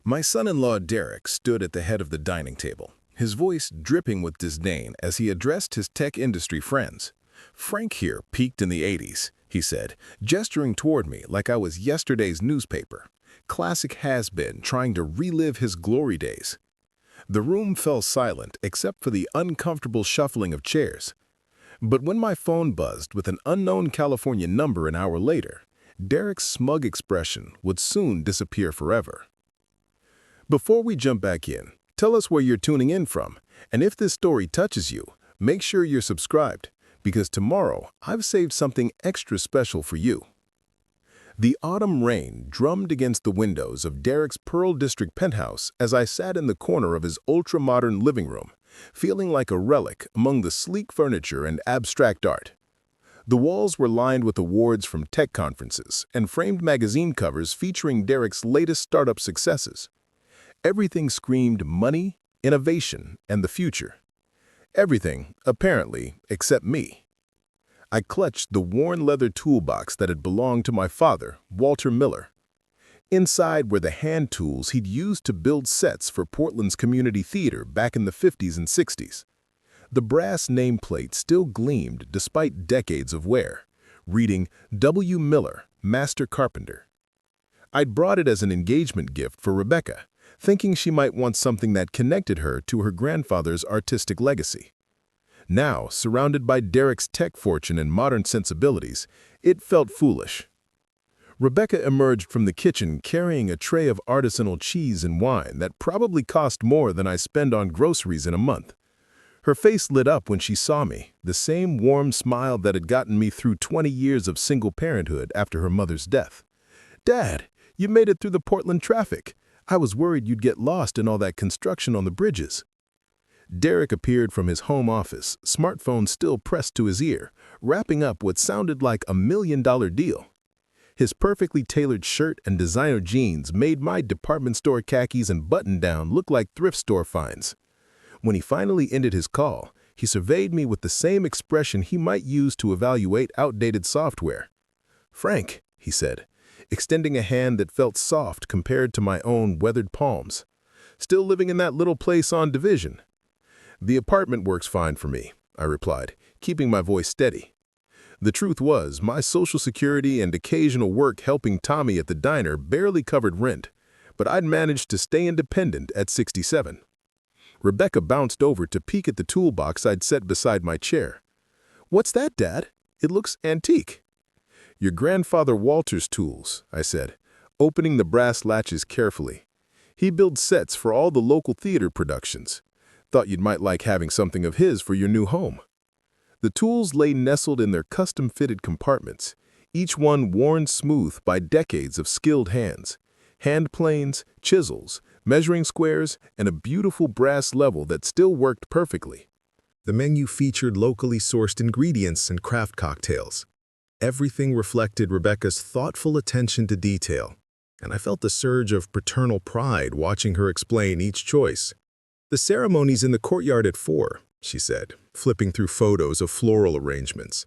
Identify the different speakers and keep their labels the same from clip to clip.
Speaker 1: My son-in-law Derek stood at the head of the dining table, his voice dripping with disdain as he addressed his tech industry friends. "Frank here peaked in the 80s, he said, gesturing toward me like I was yesterday's newspaper. Classic has-been trying to relive his glory days. The room fell silent except for the uncomfortable shuffling of chairs. But when my phone buzzed with an unknown California number an hour later, Derek's smug expression would soon disappear forever. Before we jump back in, tell us where you're tuning in from, and if this story touches you, make sure you're subscribed, because tomorrow I've saved something extra special for you. The autumn rain drummed against the windows of Derek's Pearl District penthouse as I sat in the corner of his ultra-modern living room, feeling like a relic among the sleek furniture and abstract art. The walls were lined with awards from tech conferences and framed magazine covers featuring Derek's latest startup successes. Everything screamed money, innovation, and the future. Everything, apparently, except me. I clutched the worn leather toolbox that had belonged to my father, Walter Miller. Inside were the hand tools he'd used to build sets for Portland's community theater back in the 50s and 60s. The brass nameplate still gleamed despite decades of wear, reading W. Miller, Master Carpenter. I'd brought it as an engagement gift for Rebecca, thinking she might want something that connected her to her grandfather's artistic legacy. Now, surrounded by Derek's tech fortune and modern sensibilities, it felt foolish. Rebecca emerged from the kitchen carrying a tray of artisanal cheese and wine that probably cost more than I spend on groceries in a month. Her face lit up when she saw me, the same warm smile that had gotten me through 20 years of single parenthood after her mother's death. "Dad, you made it through the Portland traffic. I was worried you'd get lost in all that construction on the bridges." Derek appeared from his home office, smartphone still pressed to his ear, wrapping up what sounded like a $1 million deal. His perfectly tailored shirt and designer jeans made my department store khakis and button-down look like thrift store finds. When he finally ended his call, he surveyed me with the same expression he might use to evaluate outdated software. "Frank," he said, extending a hand that felt soft compared to my own weathered palms. "Still living in that little place on Division?" "The apartment works fine for me," I replied, keeping my voice steady. The truth was, my Social Security and occasional work helping Tommy at the diner barely covered rent, but I'd managed to stay independent at 67. Rebecca bounced over to peek at the toolbox I'd set beside my chair. "What's that, Dad? It looks antique." "Your grandfather Walter's tools," I said, opening the brass latches carefully. "He builds sets for all the local theater productions. Thought you might like having something of his for your new home." The tools lay nestled in their custom-fitted compartments, each one worn smooth by decades of skilled hands. Hand planes, chisels, measuring squares, and a beautiful brass level that still worked perfectly. The menu featured locally sourced ingredients and craft cocktails. Everything reflected Rebecca's thoughtful attention to detail, and I felt a surge of paternal pride watching her explain each choice. "The ceremony's in the courtyard at 4, she said, flipping through photos of floral arrangements.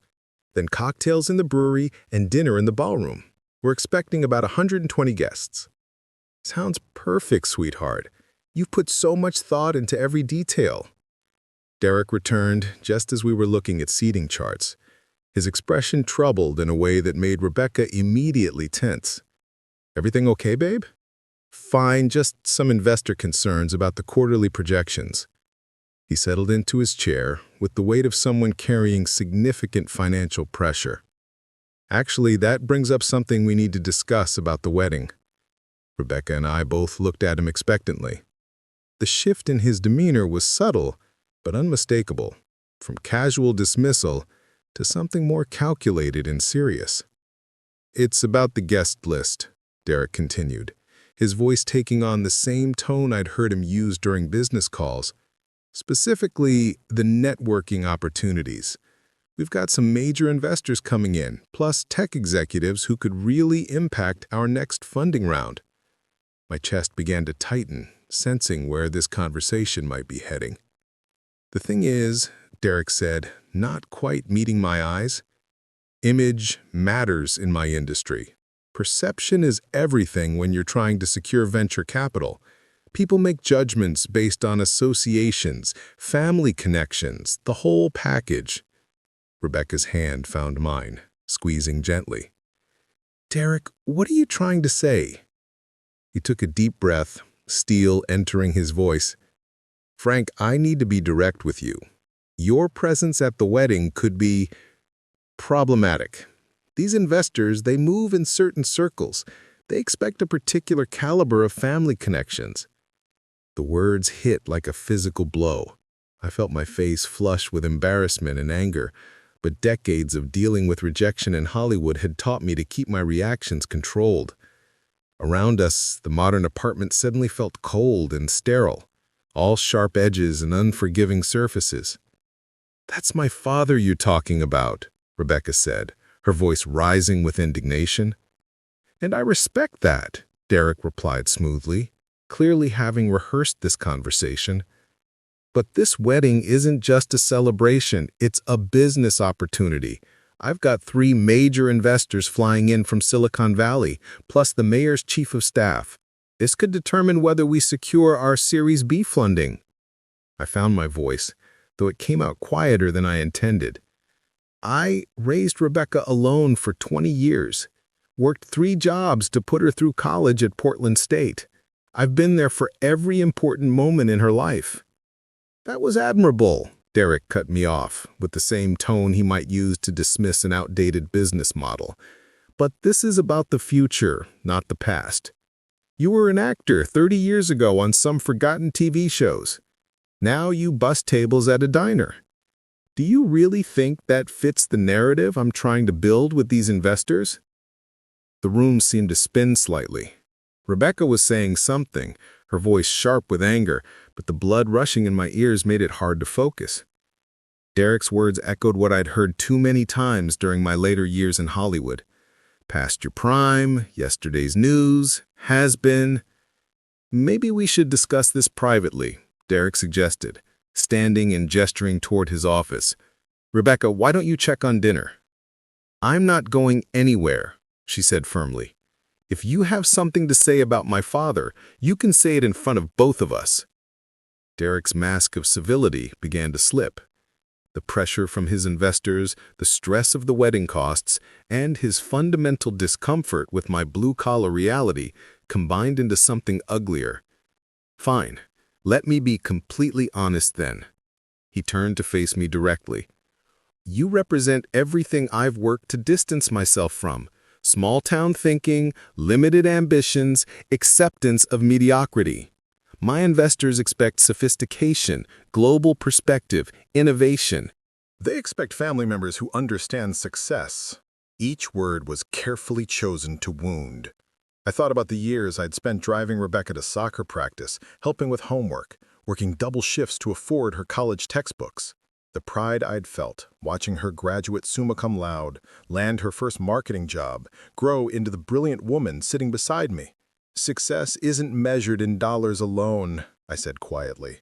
Speaker 1: "Then cocktails in the brewery and dinner in the ballroom. We're expecting about 120 guests." "Sounds perfect, sweetheart. You've put so much thought into every detail." Derek returned just as we were looking at seating charts, his expression troubled in a way that made Rebecca immediately tense. "Everything okay, babe?" "Fine, just some investor concerns about the quarterly projections." He settled into his chair with the weight of someone carrying significant financial pressure. "Actually, that brings up something we need to discuss about the wedding." Rebecca and I both looked at him expectantly. The shift in his demeanor was subtle, but unmistakable, from casual dismissal to something more calculated and serious. "It's about the guest list," Derek continued, his voice taking on the same tone I'd heard him use during business calls. "Specifically, the networking opportunities. We've got some major investors coming in, plus tech executives who could really impact our next funding round." My chest began to tighten, sensing where this conversation might be heading. "The thing is," Derek said, not quite meeting my eyes, "image matters in my industry, Perception is everything when you're trying to secure venture capital. People make judgments based on associations, family connections, the whole package. Rebecca's hand found mine, squeezing gently. Derek, what are you trying to say? He took a deep breath, steel entering his voice. Frank, I need to be direct with you. Your presence at the wedding could be problematic. These investors, they move in certain circles. They expect a particular caliber of family connections. The words hit like a physical blow. I felt my face flush with embarrassment and anger, but decades of dealing with rejection in Hollywood had taught me to keep my reactions controlled. Around us, the modern apartment suddenly felt cold and sterile, all sharp edges and unforgiving surfaces. That's my father you're talking about, Rebecca said, her voice rising with indignation. And I respect that, Derek replied smoothly, clearly having rehearsed this conversation. But this wedding isn't just a celebration, it's a business opportunity. I've got 3 major investors flying in from Silicon Valley, plus the mayor's chief of staff. This could determine whether we secure our Series B funding. I found my voice, though it came out quieter than I intended. I raised Rebecca alone for 20 years, worked 3 jobs to put her through college at Portland State. I've been there for every important moment in her life. That was admirable, Derek cut me off, with the same tone he might use to dismiss an outdated business model. But this is about the future, not the past. You were an actor 30 years ago on some forgotten TV shows. Now you bust tables at a diner. Do you really think that fits the narrative I'm trying to build with these investors? The room seemed to spin slightly. Rebecca was saying something, her voice sharp with anger, but the blood rushing in my ears made it hard to focus. Derek's words echoed what I'd heard too many times during my later years in Hollywood. Past your prime, yesterday's news, has been. Maybe we should discuss this privately, Derek suggested, standing and gesturing toward his office. Rebecca, why don't you check on dinner? I'm not going anywhere, she said firmly. If you have something to say about my father, you can say it in front of both of us. Derek's mask of civility began to slip. The pressure from his investors, the stress of the wedding costs, and his fundamental discomfort with my blue-collar reality combined into something uglier. Fine, let me be completely honest then. He turned to face me directly. You represent everything I've worked to distance myself from. Small-town thinking, limited ambitions, acceptance of mediocrity. My investors expect sophistication, global perspective, innovation.
Speaker 2: They expect family members who understand success. Each word was carefully chosen to wound. I thought about the years I'd spent driving Rebecca to soccer practice, helping with homework, working double shifts to afford her college textbooks. The pride I'd felt, watching her graduate summa cum laude, land her first marketing job, grow into the brilliant woman sitting beside me. Success isn't measured in dollars alone, I said quietly.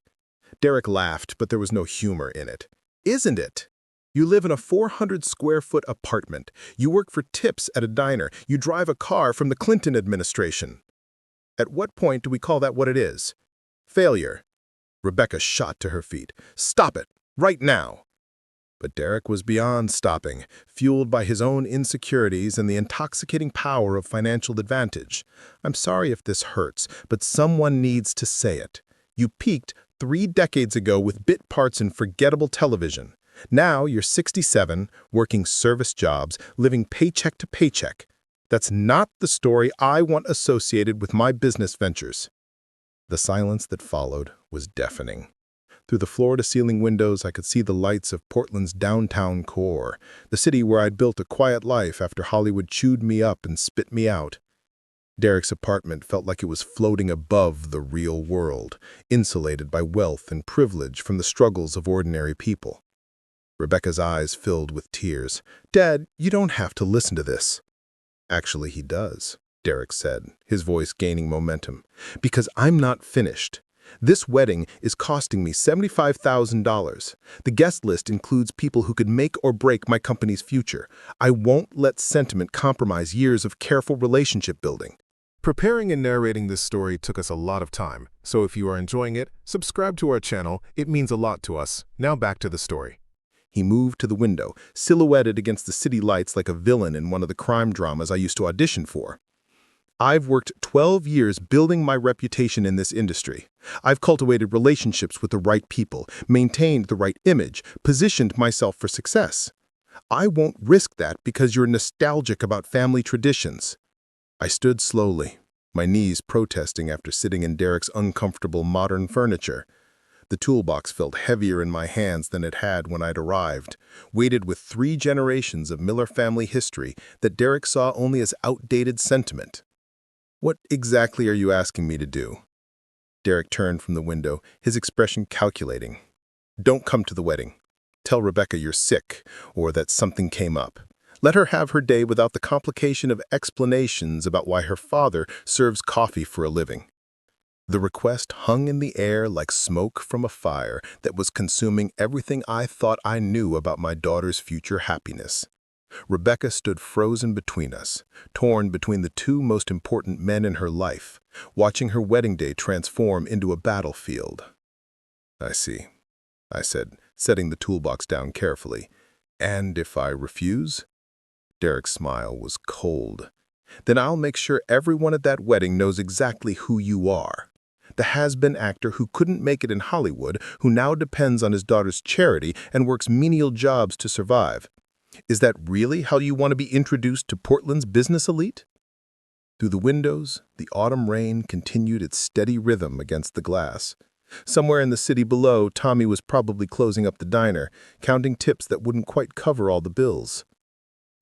Speaker 2: Derek laughed, but there was no humor in it. Isn't it? You live in a 400-square-foot apartment. You work for tips at a diner. You drive a car from the Clinton administration. At what point do we call that what it is? Failure. Rebecca shot to her feet. Stop it! Right now! But Derek was beyond stopping, fueled by his own insecurities and the intoxicating power of financial advantage. I'm sorry if this hurts, but someone needs to say it. You peaked 3 decades ago with bit parts in forgettable television. Now you're 67, working service jobs, living paycheck to paycheck. That's not the story I want associated with my business ventures. The silence that followed was deafening. Through the floor-to-ceiling windows, I could see the lights of Portland's downtown core, the city where I'd built a quiet life after Hollywood chewed me up and spit me out. Derek's apartment felt like it was floating above the real world, insulated by wealth and privilege from the struggles of ordinary people. Rebecca's eyes filled with tears. Dad, you don't have to listen to this. Actually, he does, Derek said, his voice gaining momentum. Because I'm not finished. This wedding is costing me $75,000. The guest list includes people who could make or break my company's future. I won't let sentiment compromise years of careful relationship building.
Speaker 1: Preparing and narrating this story took us a lot of time, so if you are enjoying it, subscribe to our channel. It means a lot to us. Now back to the story.
Speaker 2: He moved to the window, silhouetted against the city lights like a villain in one of the crime dramas I used to audition for. I've worked 12 years building my reputation in this industry. I've cultivated relationships with the right people, maintained the right image, positioned myself for success. I won't risk that because you're nostalgic about family traditions. I stood slowly, my knees protesting after sitting in Derek's uncomfortable modern furniture. The toolbox felt heavier in my hands than it had when I'd arrived, weighted with 3 generations of Miller family history that Derek saw only as outdated sentiment. "What exactly are you asking me to do?" Derek turned from the window, his expression calculating. "Don't come to the wedding. Tell Rebecca you're sick or that something came up. Let her have her day without the complication of explanations about why her father serves coffee for a living." The request hung in the air like smoke from a fire that was consuming everything I thought I knew about my daughter's future happiness. Rebecca stood frozen between us, torn between the 2 most important men in her life, watching her wedding day transform into a battlefield. "I see," I said, setting the toolbox down carefully. "And if I refuse?" Derek's smile was cold. "Then I'll make sure everyone at that wedding knows exactly who you are. The has-been actor who couldn't make it in Hollywood, who now depends on his daughter's charity and works menial jobs to survive. Is that really how you want to be introduced to Portland's business elite?" Through the windows, the autumn rain continued its steady rhythm against the glass. Somewhere in the city below, Tommy was probably closing up the diner, counting tips that wouldn't quite cover all the bills.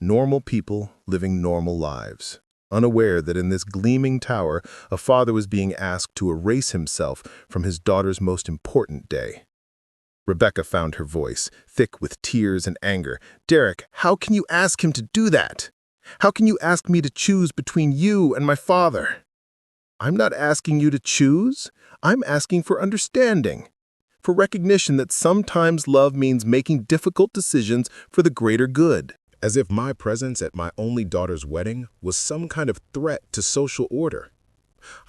Speaker 2: Normal people living normal lives, unaware that in this gleaming tower, a father was being asked to erase himself from his daughter's most important day. Rebecca found her voice, thick with tears and anger. "Derek, how can you ask him to do that? How can you ask me to choose between you and my father?" "I'm not asking you to choose. I'm asking for understanding, for recognition that sometimes love means making difficult decisions for the greater good."
Speaker 1: As if my presence at my only daughter's wedding was some kind of threat to social order.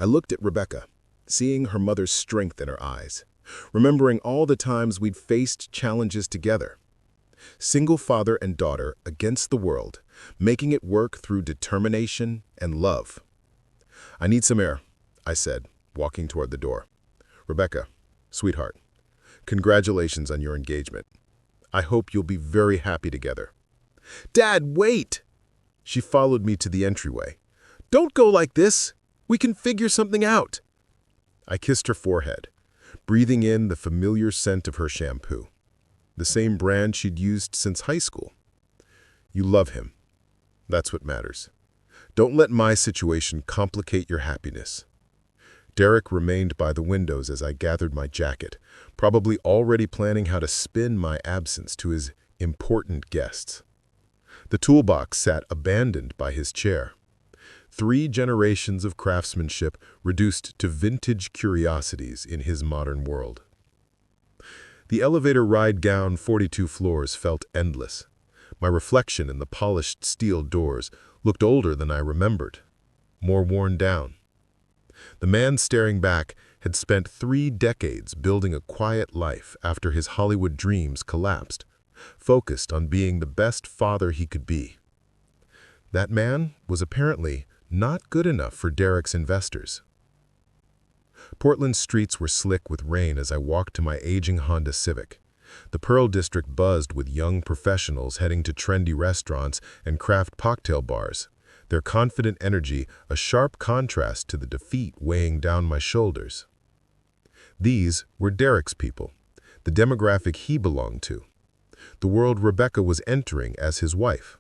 Speaker 1: I looked at Rebecca, seeing her mother's strength in her eyes, remembering all the times we'd faced challenges together. Single father and daughter against the world, making it work through determination and love. "I need some air," I said, walking toward the door. "Rebecca, sweetheart, congratulations on your engagement. I hope you'll be very happy together." "Dad, wait!" She followed me to the entryway. "Don't go like this. We can figure something out." I kissed her forehead, breathing in the familiar scent of her shampoo, the same brand she'd used since high school. "You love him. That's what matters. Don't let my situation complicate your happiness." Derek remained by the windows as I gathered my jacket, probably already planning how to spin my absence to his important guests. The toolbox sat abandoned by his chair. 3 generations of craftsmanship reduced to vintage curiosities in his modern world. The elevator ride down 42 floors felt endless. My reflection in the polished steel doors looked older than I remembered, more worn down. The man staring back had spent 3 decades building a quiet life after his Hollywood dreams collapsed, focused on being the best father he could be. That man was apparently not good enough for Derek's investors. Portland's streets were slick with rain as I walked to my aging Honda Civic. The Pearl District buzzed with young professionals heading to trendy restaurants and craft cocktail bars, their confident energy a sharp contrast to the defeat weighing down my shoulders. These were Derek's people, the demographic he belonged to, the world Rebecca was entering as his wife.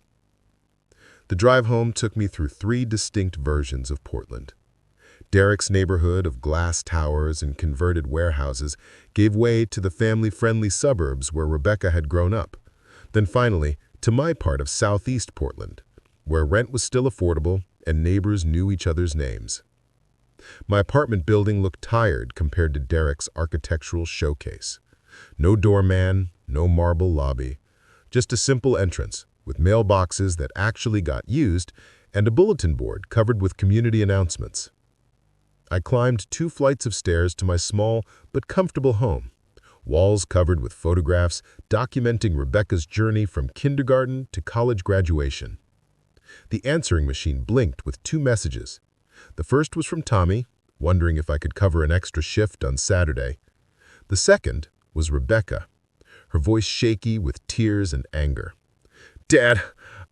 Speaker 1: The drive home took me through 3 distinct versions of Portland. Derek's neighborhood of glass towers and converted warehouses gave way to the family-friendly suburbs where Rebecca had grown up, then finally to my part of southeast Portland, where rent was still affordable and neighbors knew each other's names.
Speaker 2: My apartment building looked tired compared to Derek's architectural showcase. No doorman, no marble lobby, just a simple entrance with mailboxes that actually got used and a bulletin board covered with community announcements. I climbed 2 flights of stairs to my small but comfortable home, walls covered with photographs documenting Rebecca's journey from kindergarten to college graduation. The answering machine blinked with 2 messages. The first was from Tommy, wondering if I could cover an extra shift on Saturday. The second was Rebecca, her voice shaky with tears and anger. "Dad,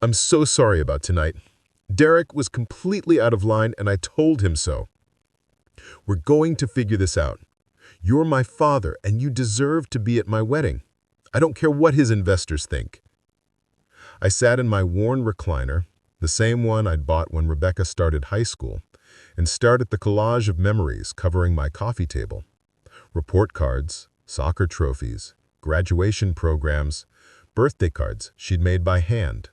Speaker 2: I'm so sorry about tonight. Derek was completely out of line and I told him so. We're going to figure this out. You're my father and you deserve to be at my wedding. I don't care what his investors think." I sat in my worn recliner, the same one I'd bought when Rebecca started high school, and stared at the collage of memories covering my coffee table. Report cards, soccer trophies, graduation programs, birthday cards she'd made by hand.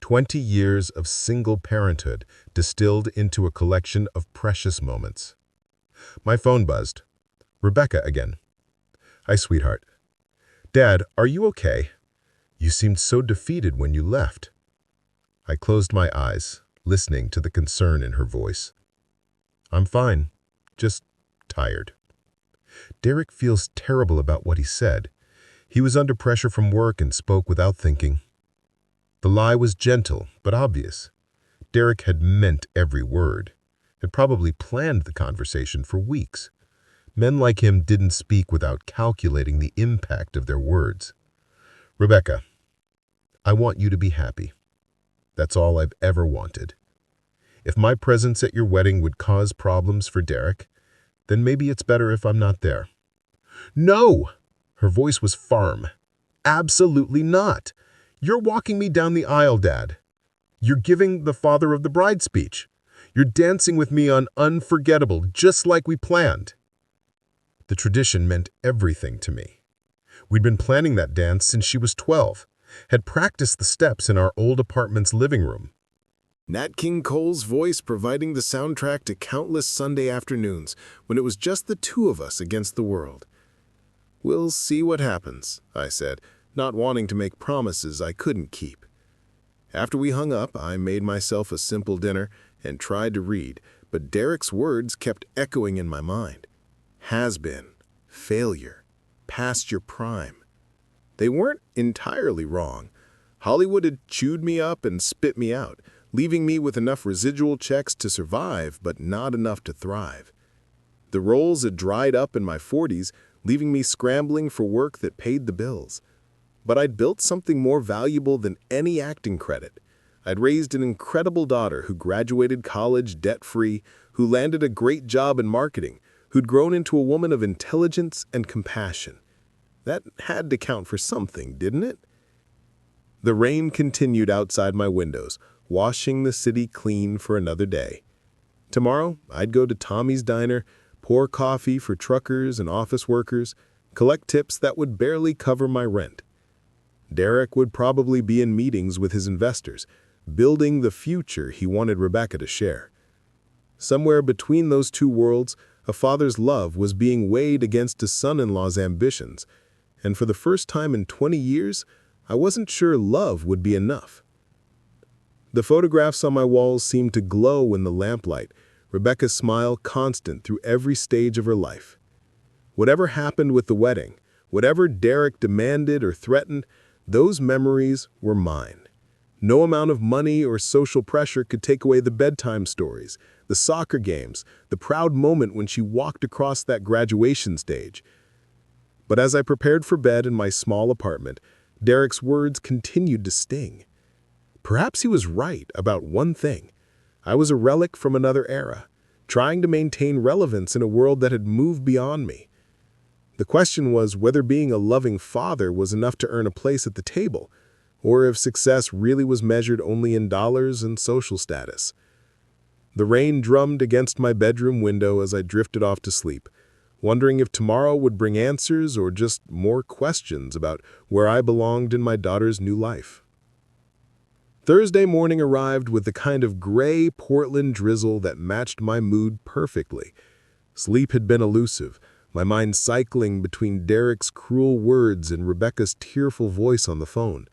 Speaker 2: 20 years of single parenthood distilled into a collection of precious moments. My phone buzzed. Rebecca again. "Hi, sweetheart. Dad, are you okay? You seemed so defeated when you left." I closed my eyes, listening to the concern in her voice. "I'm fine, just tired." Derek feels terrible about what he said. He was under pressure from work and spoke without thinking. The lie was gentle, but obvious. Derek had meant every word, had probably planned the conversation for weeks. Men like him didn't speak without calculating the impact of their words. "Rebecca, I want you to be happy. That's all I've ever wanted. If my presence at your wedding would cause problems for Derek, then maybe it's better if I'm not there." "No!" Her voice was firm. "Absolutely not. You're walking me down the aisle, Dad. You're giving the father of the bride speech. You're dancing with me on Unforgettable, just like we planned." The tradition meant everything to me. We'd been planning that dance since she was 12, had practiced the steps in our old apartment's living room.
Speaker 1: Nat King Cole's voice providing the soundtrack to countless Sunday afternoons when it was just the 2 of us against the world. "We'll see what happens," I said, not wanting to make promises I couldn't keep. After we hung up, I made myself a simple dinner and tried to read, but Derek's words kept echoing in my mind. Has been, failure, past your prime. They weren't entirely wrong. Hollywood had chewed me up and spit me out, leaving me with enough residual checks to survive, but not enough to thrive. The roles had dried up in my 40s, leaving me scrambling for work that paid the bills. But I'd built something more valuable than any acting credit. I'd raised an incredible daughter who graduated college debt-free, who landed a great job in marketing, who'd grown into a woman of intelligence and compassion. That had to count for something, didn't it? The rain continued outside my windows, washing the city clean for another day. Tomorrow, I'd go to Tommy's Diner, pour coffee for truckers and office workers, collect tips that would barely cover my rent. Derek would probably be in meetings with his investors, building the future he wanted Rebecca to share. Somewhere between those 2 worlds, a father's love was being weighed against a son-in-law's ambitions, and for the first time in 20 years, I wasn't sure love would be enough. The photographs on my walls seemed to glow in the lamplight, Rebecca's smile constant through every stage of her life. Whatever happened with the wedding, whatever Derek demanded or threatened, those memories were mine. No amount of money or social pressure could take away the bedtime stories, the soccer games, the proud moment when she walked across that graduation stage. But as I prepared for bed in my small apartment, Derek's words continued to sting. Perhaps he was right about one thing. I was a relic from another era, trying to maintain relevance in a world that had moved beyond me. The question was whether being a loving father was enough to earn a place at the table, or if success really was measured only in dollars and social status. The rain drummed against my bedroom window as I drifted off to sleep, wondering if tomorrow would bring answers or just more questions about where I belonged in my daughter's new life. Thursday morning arrived with the kind of gray Portland drizzle that matched my mood perfectly. Sleep had been elusive, my mind cycling between Derek's cruel words and Rebecca's tearful voice on the phone.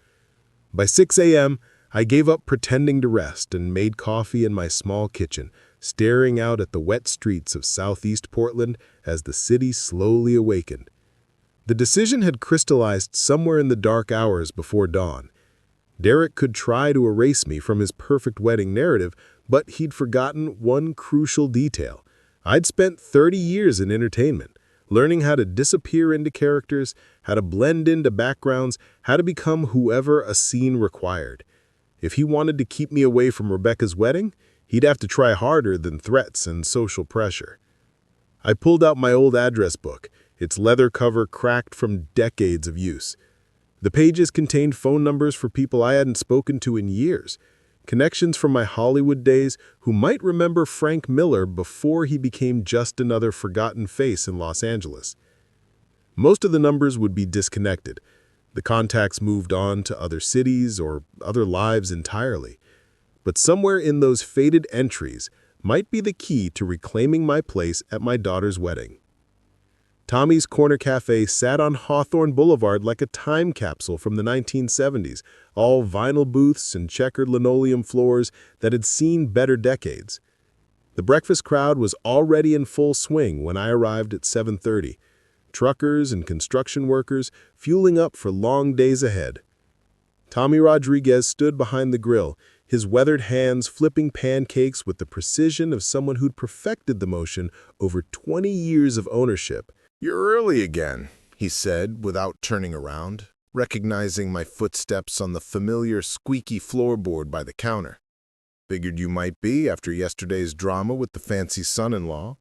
Speaker 1: By 6 a.m., I gave up pretending to rest and made coffee in my small kitchen, staring out at the wet streets of southeast Portland as the city slowly awakened. The decision had crystallized somewhere in the dark hours before dawn. Derek could try to erase me from his perfect wedding narrative, but he'd forgotten one crucial detail. I'd spent 30 years in entertainment, learning how to disappear into characters, how to blend into backgrounds, how to become whoever a scene required. If he wanted to keep me away from Rebecca's wedding, he'd have to try harder than threats and social pressure. I pulled out my old address book, its leather cover cracked from decades of use. The pages contained phone numbers for people I hadn't spoken to in years, connections from my Hollywood days who might remember Frank Miller before he became just another forgotten face in Los Angeles. Most of the numbers would be disconnected. The contacts moved on to other cities or other lives entirely. But somewhere in those faded entries might be the key to reclaiming my place at my daughter's wedding. Tommy's Corner Cafe sat on Hawthorne Boulevard like a time capsule from the 1970s, all vinyl booths and checkered linoleum floors that had seen better decades. The breakfast crowd was already in full swing when I arrived at 7:30. Truckers and construction workers fueling up for long days ahead. Tommy Rodriguez stood behind the grill, his weathered hands flipping pancakes with the precision of someone who'd perfected the motion over 20 years of ownership.
Speaker 2: "You're early again," he said without turning around, recognizing my footsteps on the familiar squeaky floorboard by the counter. "Figured you might be after yesterday's drama with the fancy son-in-law."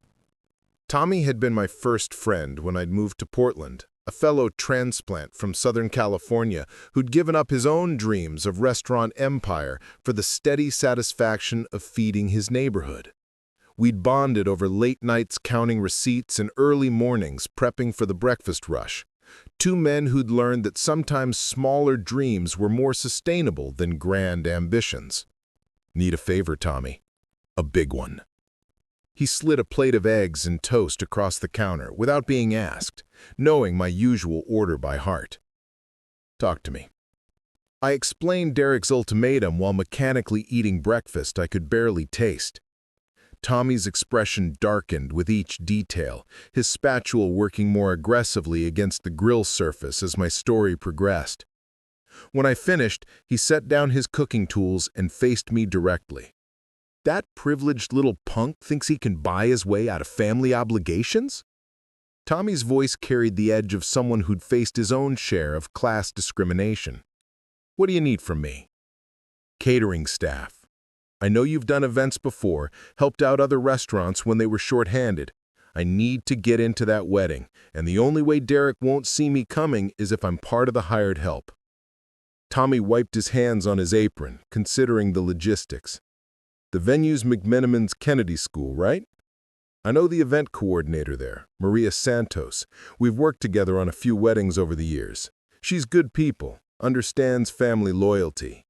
Speaker 2: Tommy had been my first friend when I'd moved to Portland, a fellow transplant from Southern California who'd given up his own dreams of restaurant empire for the steady satisfaction of feeding his neighborhood. We'd bonded over late nights counting receipts and early mornings prepping for the breakfast rush. Two men who'd learned that sometimes smaller dreams were more sustainable than grand ambitions. "Need a favor, Tommy. A big one." He slid a plate of eggs and toast across the counter without being asked, knowing my usual order by heart. "Talk to me." I explained Derek's ultimatum while mechanically eating breakfast I could barely taste. Tommy's expression darkened with each detail, his spatula working more aggressively against the grill surface as my story progressed. When I finished, he set down his cooking tools and faced me directly. "That privileged little punk thinks he can buy his way out of family obligations?" Tommy's voice carried the edge of someone who'd faced his own share of class discrimination. "What do you need from me?" "Catering staff. I know you've done events before, helped out other restaurants when they were short-handed. I need to get into that wedding, and the only way Derek won't see me coming is if I'm part of the hired help." Tommy wiped his hands on his apron, considering the logistics. "The venue's McMenamin's Kennedy School, right? I know the event coordinator there, Maria Santos. We've worked together on a few weddings over the years. She's good people, understands family loyalty."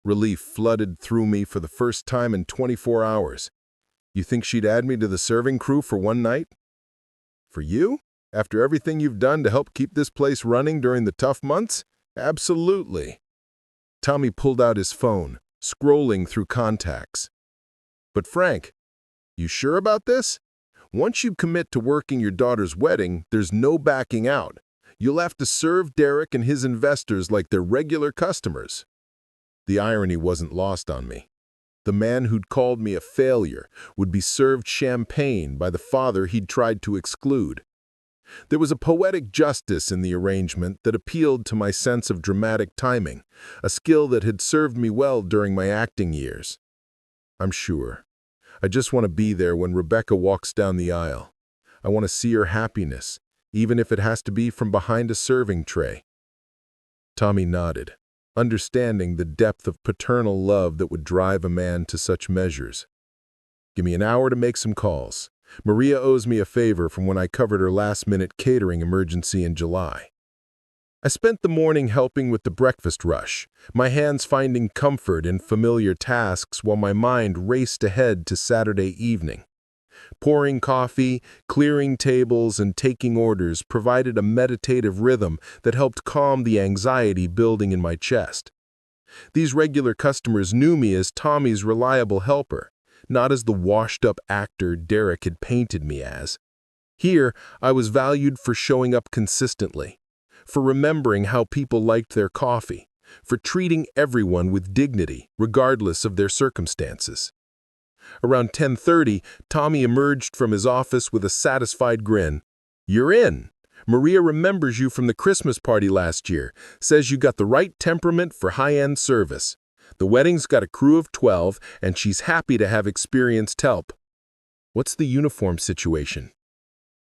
Speaker 2: Relief flooded through me for the first time in 24 hours. "You think she'd add me to the serving crew for one night?" "For you? After everything you've done to help keep this place running during the tough months? Absolutely." Tommy pulled out his phone, scrolling through contacts. "But Frank, you sure about this? Once you commit to working your daughter's wedding, there's no backing out. You'll have to serve Derek and his investors like they're regular customers." The irony wasn't lost on me. The man who'd called me a failure would be served champagne by the father he'd tried to exclude. There was a poetic justice in the arrangement that appealed to my sense of dramatic timing, a skill that had served me well during my acting years. "I'm sure. I just want to be there when Rebecca walks down the aisle. I want to see her happiness, even if it has to be from behind a serving tray." Tommy nodded, understanding the depth of paternal love that would drive a man to such measures. "Give me an hour to make some calls. Maria owes me a favor from when I covered her last-minute catering emergency in July."
Speaker 1: I spent the morning helping with the breakfast rush, my hands finding comfort in familiar tasks while my mind raced ahead to Saturday evening. Pouring coffee, clearing tables, and taking orders provided a meditative rhythm that helped calm the anxiety building in my chest. These regular customers knew me as Tommy's reliable helper, not as the washed-up actor Derek had painted me as. Here, I was valued for showing up consistently, for remembering how people liked their coffee, for treating everyone with dignity, regardless of their circumstances. Around 10:30, Tommy emerged from his office with a satisfied grin. "You're in. Maria remembers you from the Christmas party last year, says you got the right temperament for high-end service. The wedding's got a crew of 12, and she's happy to have experienced help." "What's the uniform situation?"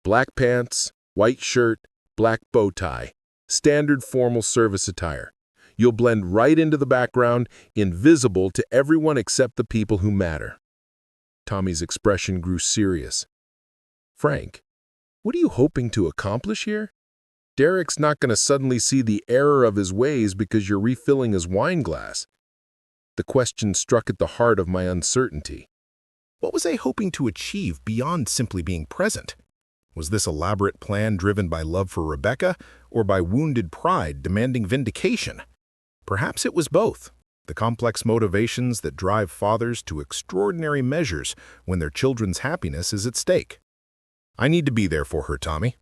Speaker 1: "Black pants, white shirt, black bow tie. Standard formal service attire. You'll blend right into the background, invisible to everyone except the people who matter." Tommy's expression grew serious. "Frank, what are you hoping to accomplish here? Derek's not going to suddenly see the error of his ways because you're refilling his wine glass." The question struck at the heart of my uncertainty.
Speaker 2: What was I hoping to achieve beyond simply being present? Was this elaborate plan driven by love for Rebecca or by wounded pride demanding vindication? Perhaps it was both, the complex motivations that drive fathers to extraordinary measures when their children's happiness is at stake. I need to be there for her, Tommy.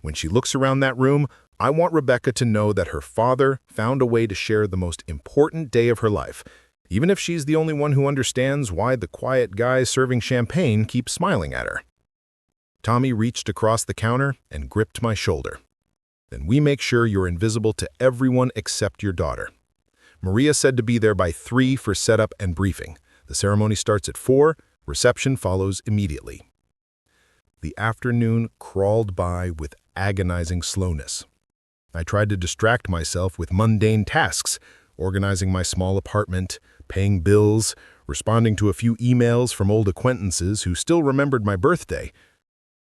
Speaker 2: When she looks around that room, I want Rebecca to know that her father found a way to share the most important day of her life, even if she's the only one who understands why the quiet guy serving champagne keeps smiling at her. Tommy reached across the counter and gripped my shoulder. "Then we make sure you're invisible to everyone except your daughter. Maria said to be there by 3 for setup and briefing. The ceremony starts at 4, reception follows immediately." The afternoon crawled by with agonizing slowness. I tried to distract myself with mundane tasks, organizing my small apartment, paying bills, responding to a few emails from old acquaintances who still remembered my birthday.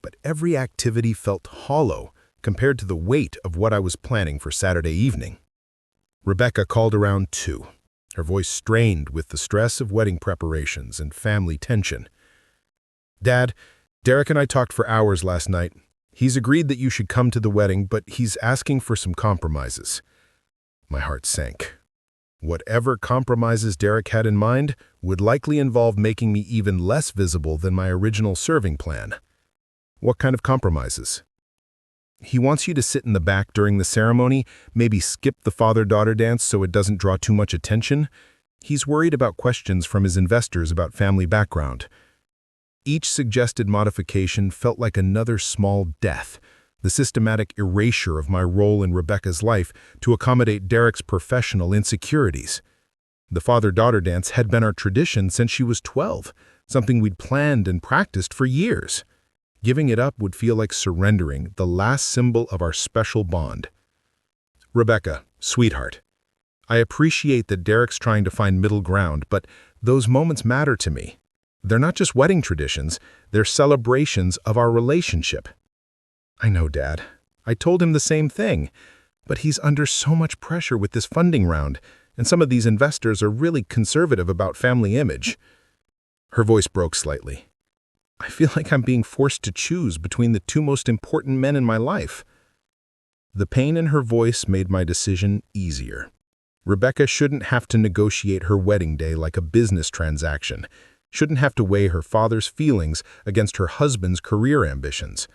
Speaker 2: But every activity felt hollow compared to the weight of what I was planning for Saturday evening. Rebecca called around 2, her voice strained with the stress of wedding preparations and family tension. "Dad, Derek and I talked for hours last night. He's agreed that you should come to the wedding, but he's asking for some compromises." My heart sank. Whatever compromises Derek had in mind would likely involve making me even less visible than my original serving plan. "What kind of compromises?" "He wants you to sit in the back during the ceremony, maybe skip the father-daughter dance so it doesn't draw too much attention. He's worried about questions from his investors about family background." Each suggested modification felt like another small death, the systematic erasure of my role in Rebecca's life to accommodate Derek's professional insecurities. The father-daughter dance had been our tradition since she was 12, something we'd planned and practiced for years. Giving it up would feel like surrendering the last symbol of our special bond. "Rebecca, sweetheart, I appreciate that Derek's trying to find middle ground, but those moments matter to me. They're not just wedding traditions, they're celebrations of our relationship." "I know, Dad. I told him the same thing, but he's under so much pressure with this funding round, and some of these investors are really conservative about family image." Her voice broke slightly. "I feel like I'm being forced to choose between the 2 most important men in my life." The pain in her voice made my decision easier. Rebecca shouldn't have to negotiate her wedding day like a business transaction, shouldn't have to weigh her father's feelings against her husband's career ambitions.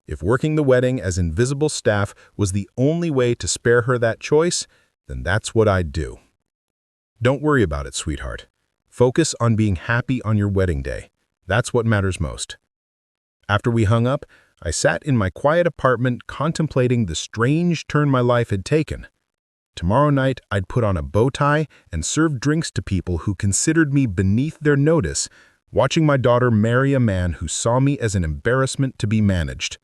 Speaker 2: If working the wedding as invisible staff was the only way to spare her that choice, then that's what I'd do. "Don't worry about it, sweetheart. Focus on being happy on your wedding day. That's what matters most." After we hung up, I sat in my quiet apartment contemplating the strange turn my life had taken. Tomorrow night, I'd put on a bow tie and serve drinks to people who considered me beneath their notice, watching my daughter marry a man who saw me as an embarrassment to be managed.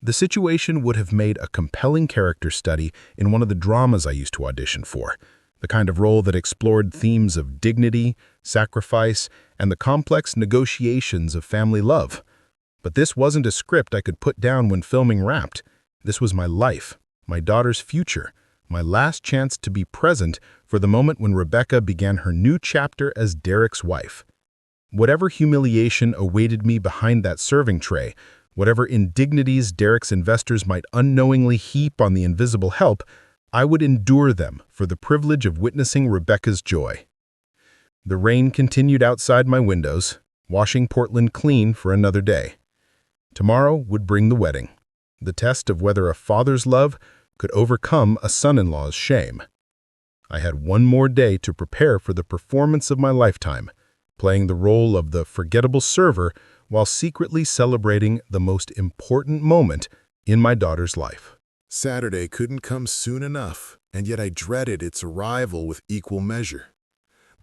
Speaker 2: The situation would have made a compelling character study in one of the dramas I used to audition for, the kind of role that explored themes of dignity, sacrifice, and the complex negotiations of family love. But this wasn't a script I could put down when filming wrapped. This was my life, my daughter's future, my last chance to be present for the moment when Rebecca began her new chapter as Derek's wife. Whatever humiliation awaited me behind that serving tray, whatever indignities Derek's investors might unknowingly heap on the invisible help, I would endure them for the privilege of witnessing Rebecca's joy. The rain continued outside my windows, washing Portland clean for another day. Tomorrow would bring the wedding, the test of whether a father's love could overcome a son-in-law's shame. I had one more day to prepare for the performance of my lifetime, playing the role of the forgettable server while secretly celebrating the most important moment in my daughter's life.
Speaker 1: Saturday couldn't come soon enough, and yet I dreaded its arrival with equal measure.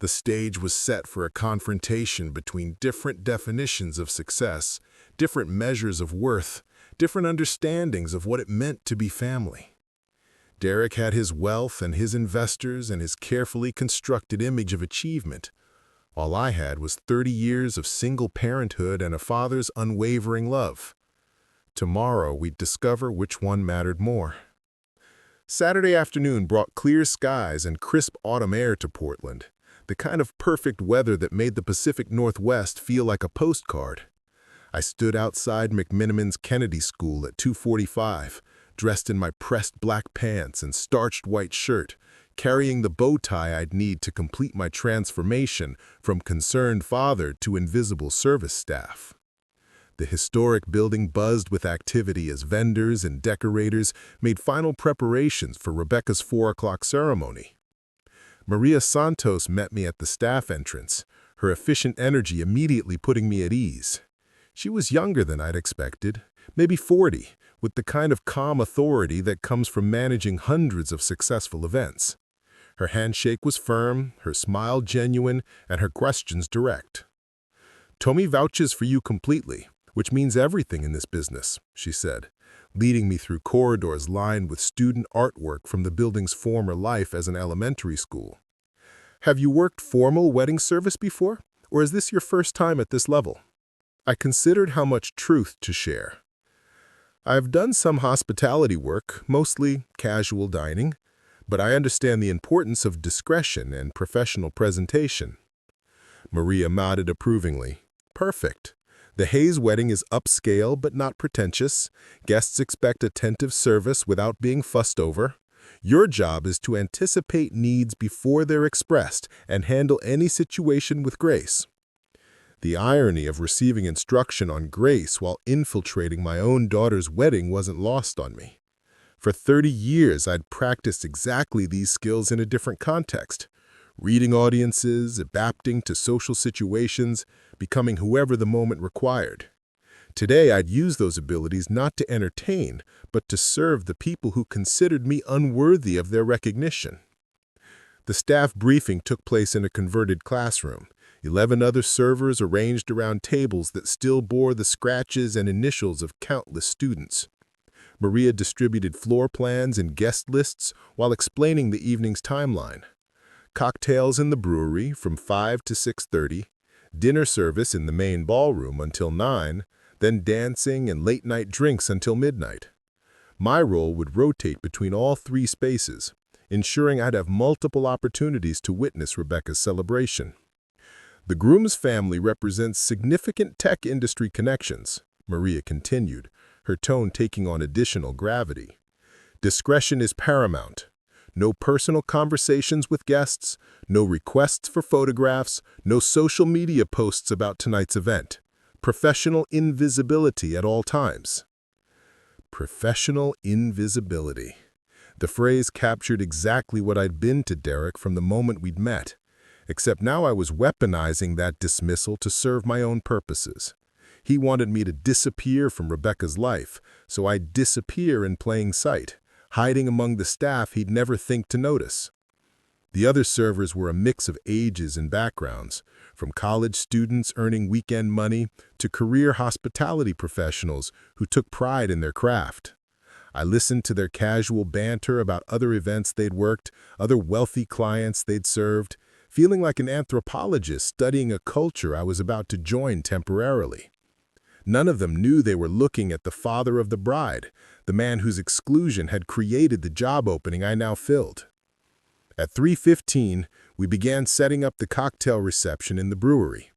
Speaker 1: The stage was set for a confrontation between different definitions of success, different measures of worth, different understandings of what it meant to be family. Derek had his wealth and his investors and his carefully constructed image of achievement. All I had was 30 years of single parenthood and a father's unwavering love. Tomorrow we'd discover which one mattered more. Saturday afternoon brought clear skies and crisp autumn air to Portland, the kind of perfect weather that made the Pacific Northwest feel like a postcard. I stood outside McMiniman's Kennedy School at 2:45, dressed in my pressed black pants and starched white shirt, carrying the bow tie I'd need to complete my transformation from concerned father to invisible service staff. The historic building buzzed with activity as vendors and decorators made final preparations for Rebecca's 4 o'clock ceremony. Maria Santos met me at the staff entrance, her efficient energy immediately putting me at ease. She was younger than I'd expected, maybe 40, with the kind of calm authority that comes from managing hundreds of successful events. Her handshake was firm, her smile genuine, and her questions direct. "Tommy vouches for you completely, which means everything in this business," she said, leading me through corridors lined with student artwork from the building's former life as an elementary school. "Have you worked formal wedding service before, or is this your first time at this level?" I considered how much truth to share. "I've done some hospitality work, mostly casual dining, but I understand the importance of discretion and professional presentation." Maria nodded approvingly. "Perfect. The Hayes wedding is upscale but not pretentious. Guests expect attentive service without being fussed over. Your job is to anticipate needs before they're expressed and handle any situation with grace." The irony of receiving instruction on grace while infiltrating my own daughter's wedding wasn't lost on me. For 30 years, I'd practiced exactly these skills in a different context, reading audiences, adapting to social situations, becoming whoever the moment required. Today, I'd use those abilities not to entertain, but to serve the people who considered me unworthy of their recognition. The staff briefing took place in a converted classroom. 11 other servers arranged around tables that still bore the scratches and initials of countless students. Maria distributed floor plans and guest lists while explaining the evening's timeline. Cocktails in the brewery from 5 to 6:30, dinner service in the main ballroom until 9, then dancing and late-night drinks until midnight. My role would rotate between all 3 spaces, ensuring I'd have multiple opportunities to witness Rebecca's celebration. "The groom's family represents significant tech industry connections," Maria continued, her tone taking on additional gravity. "Discretion is paramount. No personal conversations with guests, no requests for photographs, no social media posts about tonight's event. Professional invisibility at all times." Professional invisibility. The phrase captured exactly what I'd been to Derek from the moment we'd met, except now I was weaponizing that dismissal to serve my own purposes. He wanted me to disappear from Rebecca's life, so I'd disappear in plain sight, hiding among the staff he'd never think to notice. The other servers were a mix of ages and backgrounds, from college students earning weekend money to career hospitality professionals who took pride in their craft. I listened to their casual banter about other events they'd worked, other wealthy clients they'd served, feeling like an anthropologist studying a culture I was about to join temporarily. None of them knew they were looking at the father of the bride, the man whose exclusion had created the job opening I now filled. At 3:15, we began setting up the cocktail reception in the brewery.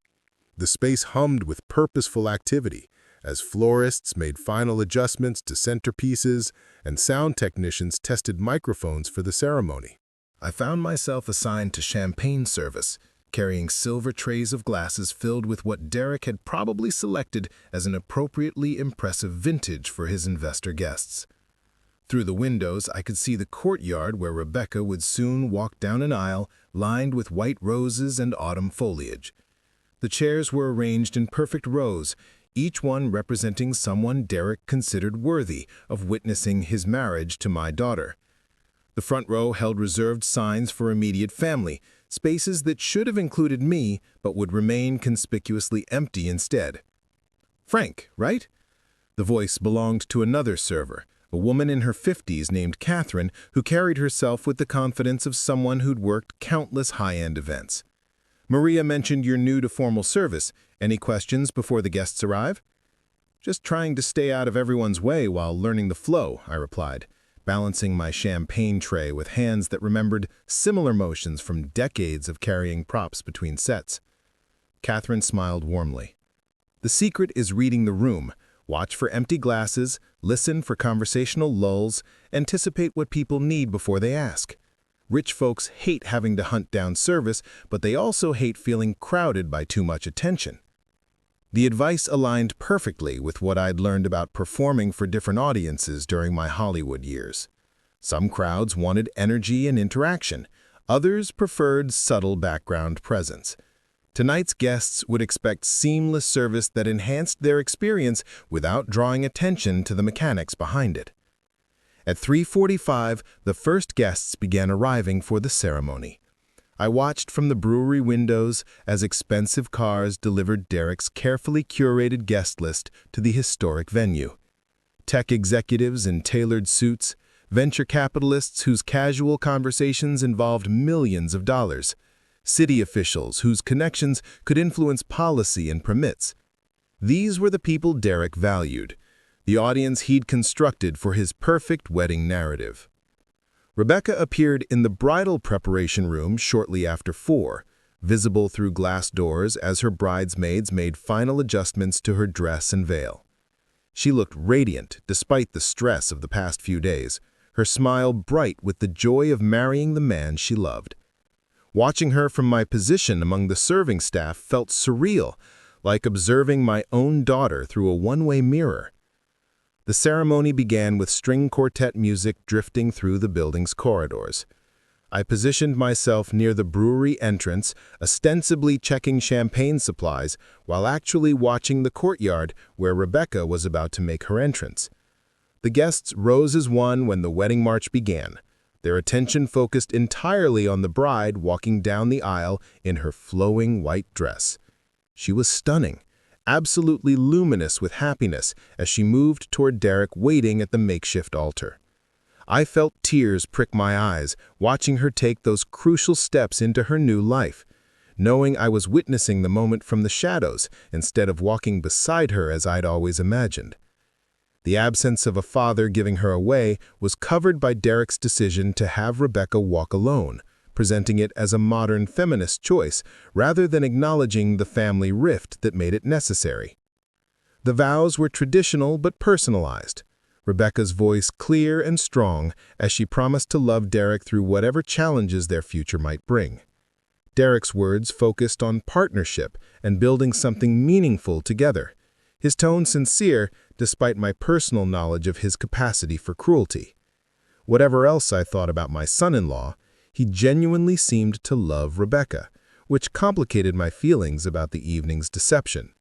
Speaker 1: The space hummed with purposeful activity as florists made final adjustments to centerpieces and sound technicians tested microphones for the ceremony. I found myself assigned to champagne service, carrying silver trays of glasses filled with what Derek had probably selected as an appropriately impressive vintage for his investor guests. Through the windows, I could see the courtyard where Rebecca would soon walk down an aisle lined with white roses and autumn foliage. The chairs were arranged in perfect rows, each one representing someone Derek considered worthy of witnessing his marriage to my daughter. The front row held reserved signs for immediate family, spaces that should have included me but would remain conspicuously empty instead. Frank, right? The voice belonged to another server, a woman in her 50s named Catherine, who carried herself with the confidence of someone who'd worked countless high-end events. Maria mentioned you're new to formal service. Any questions before the guests arrive? Just trying to stay out of everyone's way while learning the flow, I replied, balancing my champagne tray with hands that remembered similar motions from decades of carrying props between sets. Catherine smiled warmly. The secret is reading the room. Watch for empty glasses, listen for conversational lulls, anticipate what people need before they ask. Rich folks hate having to hunt down service, but they also hate feeling crowded by too much attention. The advice aligned perfectly with what I'd learned about performing for different audiences during my Hollywood years. Some crowds wanted energy and interaction. Others preferred subtle background presence. Tonight's guests would expect seamless service that enhanced their experience without drawing attention to the mechanics behind it. At 3:45, the first guests began arriving for the ceremony. I watched from the brewery windows as expensive cars delivered Derek's carefully curated guest list to the historic venue. Tech executives in tailored suits, venture capitalists whose casual conversations involved millions of dollars, city officials whose connections could influence policy and permits. These were the people Derek valued, the audience he'd constructed for his perfect wedding narrative. Rebecca appeared in the bridal preparation room shortly after 4, visible through glass doors as her bridesmaids made final adjustments to her dress and veil. She looked radiant despite the stress of the past few days, her smile bright with the joy of marrying the man she loved. Watching her from my position among the serving staff felt surreal, like observing my own daughter through a one-way mirror. The ceremony began with string quartet music drifting through the building's corridors. I positioned myself near the brewery entrance, ostensibly checking champagne supplies, while actually watching the courtyard where Rebecca was about to make her entrance. The guests rose as one when the wedding march began, their attention focused entirely on the bride walking down the aisle in her flowing white dress. She was stunning, absolutely luminous with happiness as she moved toward Derek waiting at the makeshift altar. I felt tears prick my eyes, watching her take those crucial steps into her new life, knowing I was witnessing the moment from the shadows instead of walking beside her as I'd always imagined. The absence of a father giving her away was covered by Derek's decision to have Rebecca walk alone, presenting it as a modern feminist choice rather than acknowledging the family rift that made it necessary. The vows were traditional but personalized, Rebecca's voice clear and strong as she promised to love Derek through whatever challenges their future might bring. Derek's words focused on partnership and building something meaningful together, his tone sincere despite my personal knowledge of his capacity for cruelty. Whatever else I thought about my son-in-law, he genuinely seemed to love Rebecca, which complicated my feelings about the evening's deception.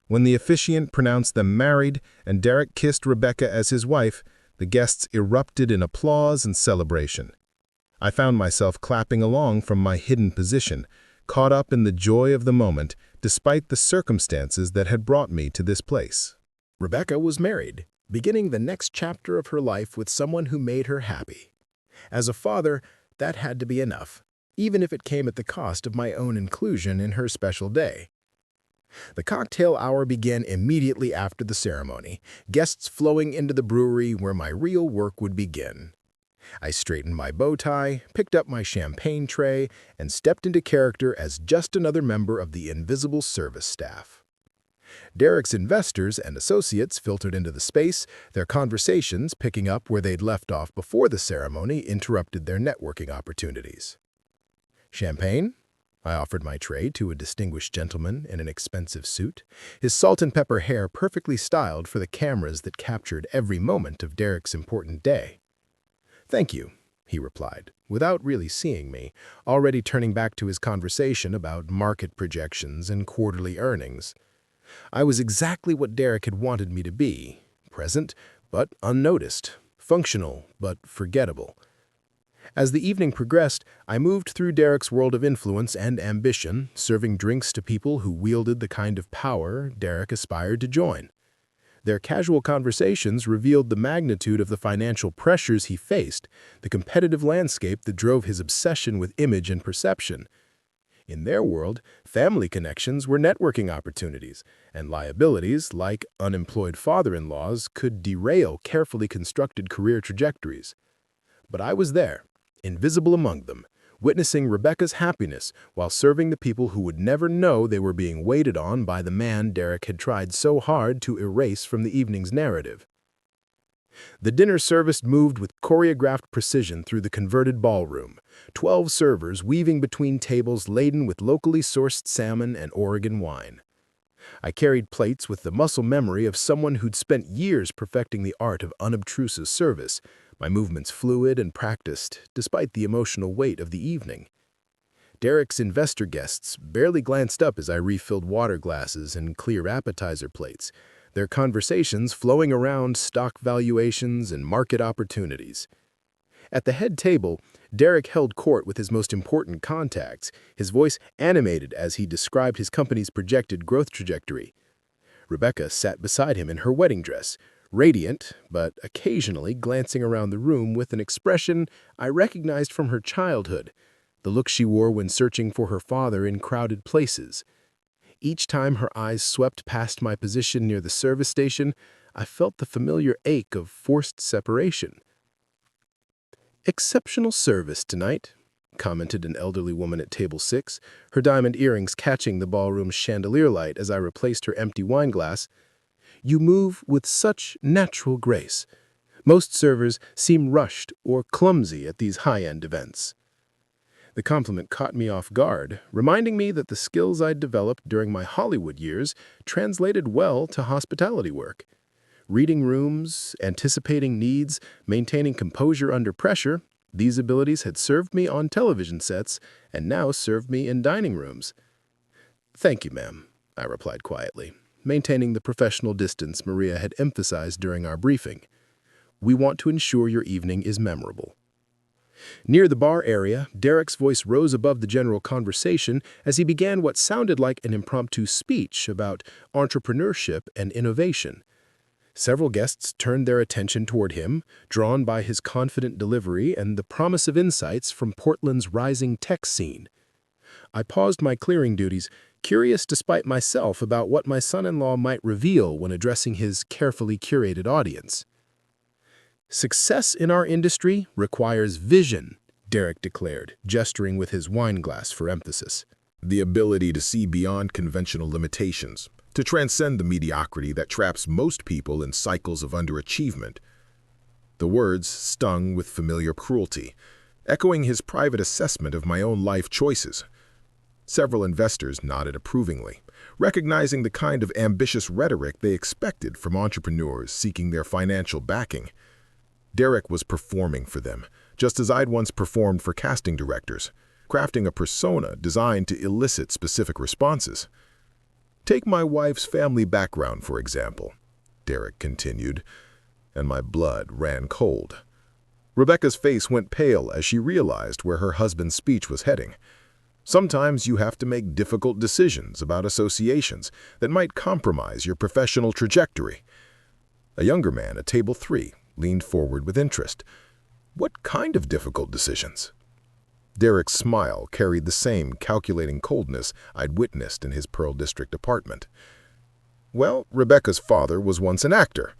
Speaker 1: When the officiant pronounced them married and Derek kissed Rebecca as his wife, the guests erupted in applause and celebration. I found myself clapping along from my hidden position, caught up in the joy of the moment despite the circumstances that had brought me to this place.
Speaker 3: Rebecca was married, beginning the next chapter of her life with someone who made her happy. As a father, that had to be enough, even if it came at the cost of my own inclusion in her special day. The cocktail hour began immediately after the ceremony, guests flowing into the brewery where my real work would begin. I straightened my bow tie, picked up my champagne tray, and stepped into character as just another member of the invisible service staff. Derek's investors and associates filtered into the space, their conversations picking up where they'd left off before the ceremony interrupted their networking opportunities. Champagne? I offered my tray to a distinguished gentleman in an expensive suit, his salt and pepper hair perfectly styled for the cameras that captured every moment of Derek's important day. "Thank you," he replied, without really seeing me, already turning back to his conversation about market projections and quarterly earnings. I was exactly what Derek had wanted me to be, present but unnoticed, functional but forgettable. As the evening progressed, I moved through Derek's world of influence and ambition, serving drinks to people who wielded the kind of power Derek aspired to join. Their casual conversations revealed the magnitude of the financial pressures he faced, the competitive landscape that drove his obsession with image and perception. In their world, family connections were networking opportunities, and liabilities, like unemployed father-in-laws, could derail carefully constructed career trajectories. But I was there, invisible among them, witnessing Rebecca's happiness while serving the people who would never know they were being waited on by the man Derek had tried so hard to erase from the evening's narrative. The dinner service moved with choreographed precision through the converted ballroom, 12 servers weaving between tables laden with locally sourced salmon and Oregon wine. I carried plates with the muscle memory of someone who'd spent years perfecting the art of unobtrusive service, my movements fluid and practiced, despite the emotional weight of the evening. Derek's investor guests barely glanced up as I refilled water glasses and clear appetizer plates, their conversations flowing around stock valuations and market opportunities. At the head table, Derek held court with his most important contacts, his voice animated as he described his company's projected growth trajectory. Rebecca sat beside him in her wedding dress, radiant, but occasionally glancing around the room with an expression I recognized from her childhood, the look she wore when searching for her father in crowded places. Each time her eyes swept past my position near the service station, I felt the familiar ache of forced separation. "Exceptional service tonight," commented an elderly woman at table 6, her diamond earrings catching the ballroom's chandelier light as I replaced her empty wine glass. "You move with such natural grace. Most servers seem rushed or clumsy at these high-end events." The compliment caught me off guard, reminding me that the skills I'd developed during my Hollywood years translated well to hospitality work. Reading rooms, anticipating needs, maintaining composure under pressure, these abilities had served me on television sets and now served me in dining rooms. "Thank you, ma'am," I replied quietly, maintaining the professional distance Maria had emphasized during our briefing. "We want to ensure your evening is memorable." Near the bar area, Derek's voice rose above the general conversation as he began what sounded like an impromptu speech about entrepreneurship and innovation. Several guests turned their attention toward him, drawn by his confident delivery and the promise of insights from Portland's rising tech scene. I paused my clearing duties, curious despite myself about what my son-in-law might reveal when addressing his carefully curated audience. "Success in our industry requires vision," Derek declared, gesturing with his wine glass for emphasis.
Speaker 2: The ability to see beyond conventional limitations, to transcend the mediocrity that traps most people in cycles of underachievement. The words stung with familiar cruelty, echoing his private assessment of my own life choices. Several investors nodded approvingly, recognizing the kind of ambitious rhetoric they expected from entrepreneurs seeking their financial backing. Derek was performing for them, just as I'd once performed for casting directors, crafting a persona designed to elicit specific responses. "Take my wife's family background, for example," Derek continued, and my blood ran cold. Rebecca's face went pale as she realized where her husband's speech was heading. Sometimes you have to make difficult decisions about associations that might compromise your professional trajectory. A younger man at table 3 leaned forward with interest. "What kind of difficult decisions?"
Speaker 3: Derek's smile carried the same calculating coldness I'd witnessed in his Pearl District apartment. Well, Rebecca's father was once an actor.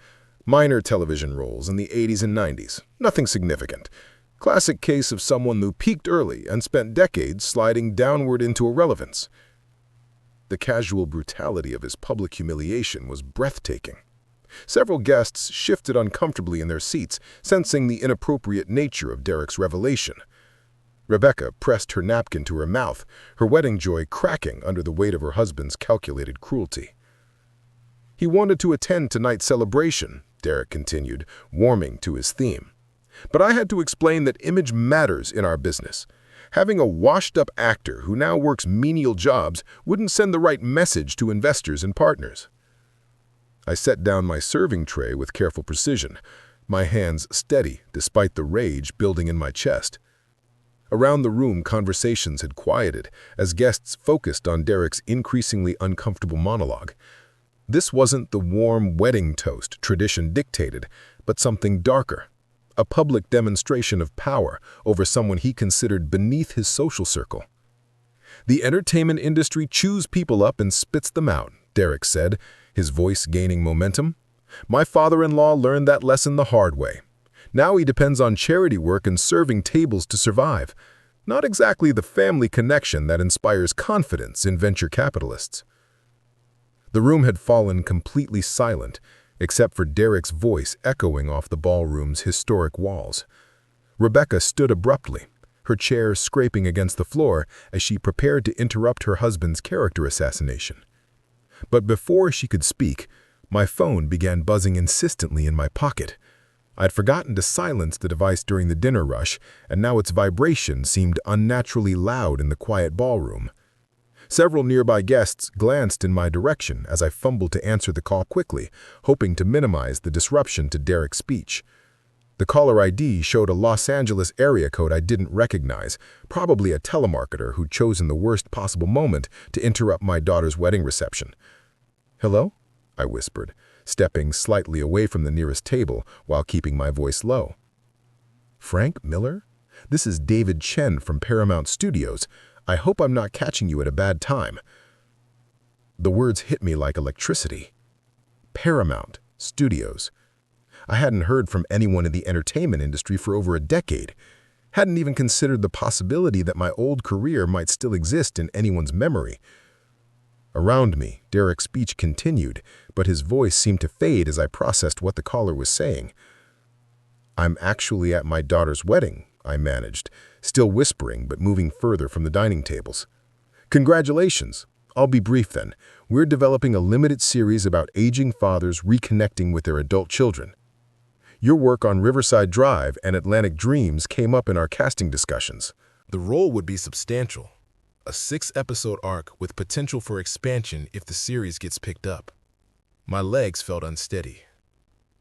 Speaker 3: Minor television roles in the 80s and 90s. Nothing significant. Classic case of someone who peaked early and spent decades sliding downward into irrelevance. The casual brutality of his public humiliation was breathtaking. Several guests shifted uncomfortably in their seats, sensing the inappropriate nature of Derek's revelation. Rebecca pressed her napkin to her mouth, her wedding joy cracking under the weight of her husband's calculated cruelty. He wanted to attend tonight's celebration, Derek continued, warming to his theme. But I had to explain that image matters in our business. Having a washed-up actor who now works menial jobs wouldn't send the right message to investors and partners. I set down my serving tray with careful precision, my hands steady despite the rage building in my chest. Around the room, conversations had quieted as guests focused on Derek's increasingly uncomfortable monologue. This wasn't the warm wedding toast tradition dictated, but something darker. A public demonstration of power over someone he considered beneath his social circle. The entertainment industry chews people up and spits them out, Derek said, his voice gaining momentum. My father-in-law learned that lesson the hard way. Now he depends on charity work and serving tables to survive. Not exactly the family connection that inspires confidence in venture capitalists. The room had fallen completely silent, except for Derek's voice echoing off the ballroom's historic walls. Rebecca stood abruptly, her chair scraping against the floor as she prepared to interrupt her husband's character assassination. But before she could speak, my phone began buzzing insistently in my pocket. I'd forgotten to silence the device during the dinner rush, and now its vibration seemed unnaturally loud in the quiet ballroom. Several nearby guests glanced in my direction as I fumbled to answer the call quickly, hoping to minimize the disruption to Derek's speech. The caller ID showed a Los Angeles area code I didn't recognize, probably a telemarketer who'd chosen the worst possible moment to interrupt my daughter's wedding reception. "Hello?" I whispered, stepping slightly away from the nearest table while keeping my voice low. "Frank Miller? This is David Chen from Paramount Studios. I hope I'm not catching you at a bad time." The words hit me like electricity. Paramount Studios. I hadn't heard from anyone in the entertainment industry for over a decade. Hadn't even considered the possibility that my old career might still exist in anyone's memory. Around me, Derek's speech continued, but his voice seemed to fade as I processed what the caller was saying. "I'm actually at my daughter's wedding," I managed, still whispering but moving further from the dining tables. "Congratulations. I'll be brief then. We're developing a limited series about aging fathers reconnecting with their adult children. Your work on Riverside Drive and Atlantic Dreams came up in our casting discussions. The role would be substantial. A 6-episode arc with potential for expansion if the series gets picked up." My legs felt unsteady.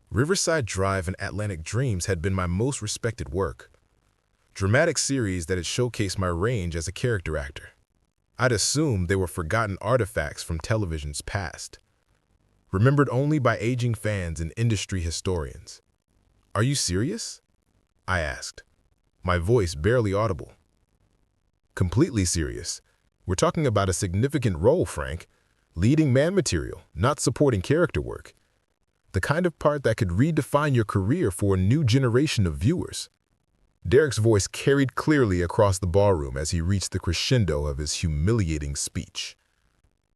Speaker 3: Riverside Drive and Atlantic Dreams had been my most respected work. Dramatic series that had showcased my range as a character actor. I'd assumed they were forgotten artifacts from television's past, remembered only by aging fans and industry historians. "Are you serious?" I asked, my voice barely audible. "Completely serious. We're talking about a significant role, Frank. Leading man material, not supporting character work. The kind of part that could redefine your career for a new generation of viewers." Derek's voice carried clearly across the ballroom as he reached the crescendo of his humiliating speech.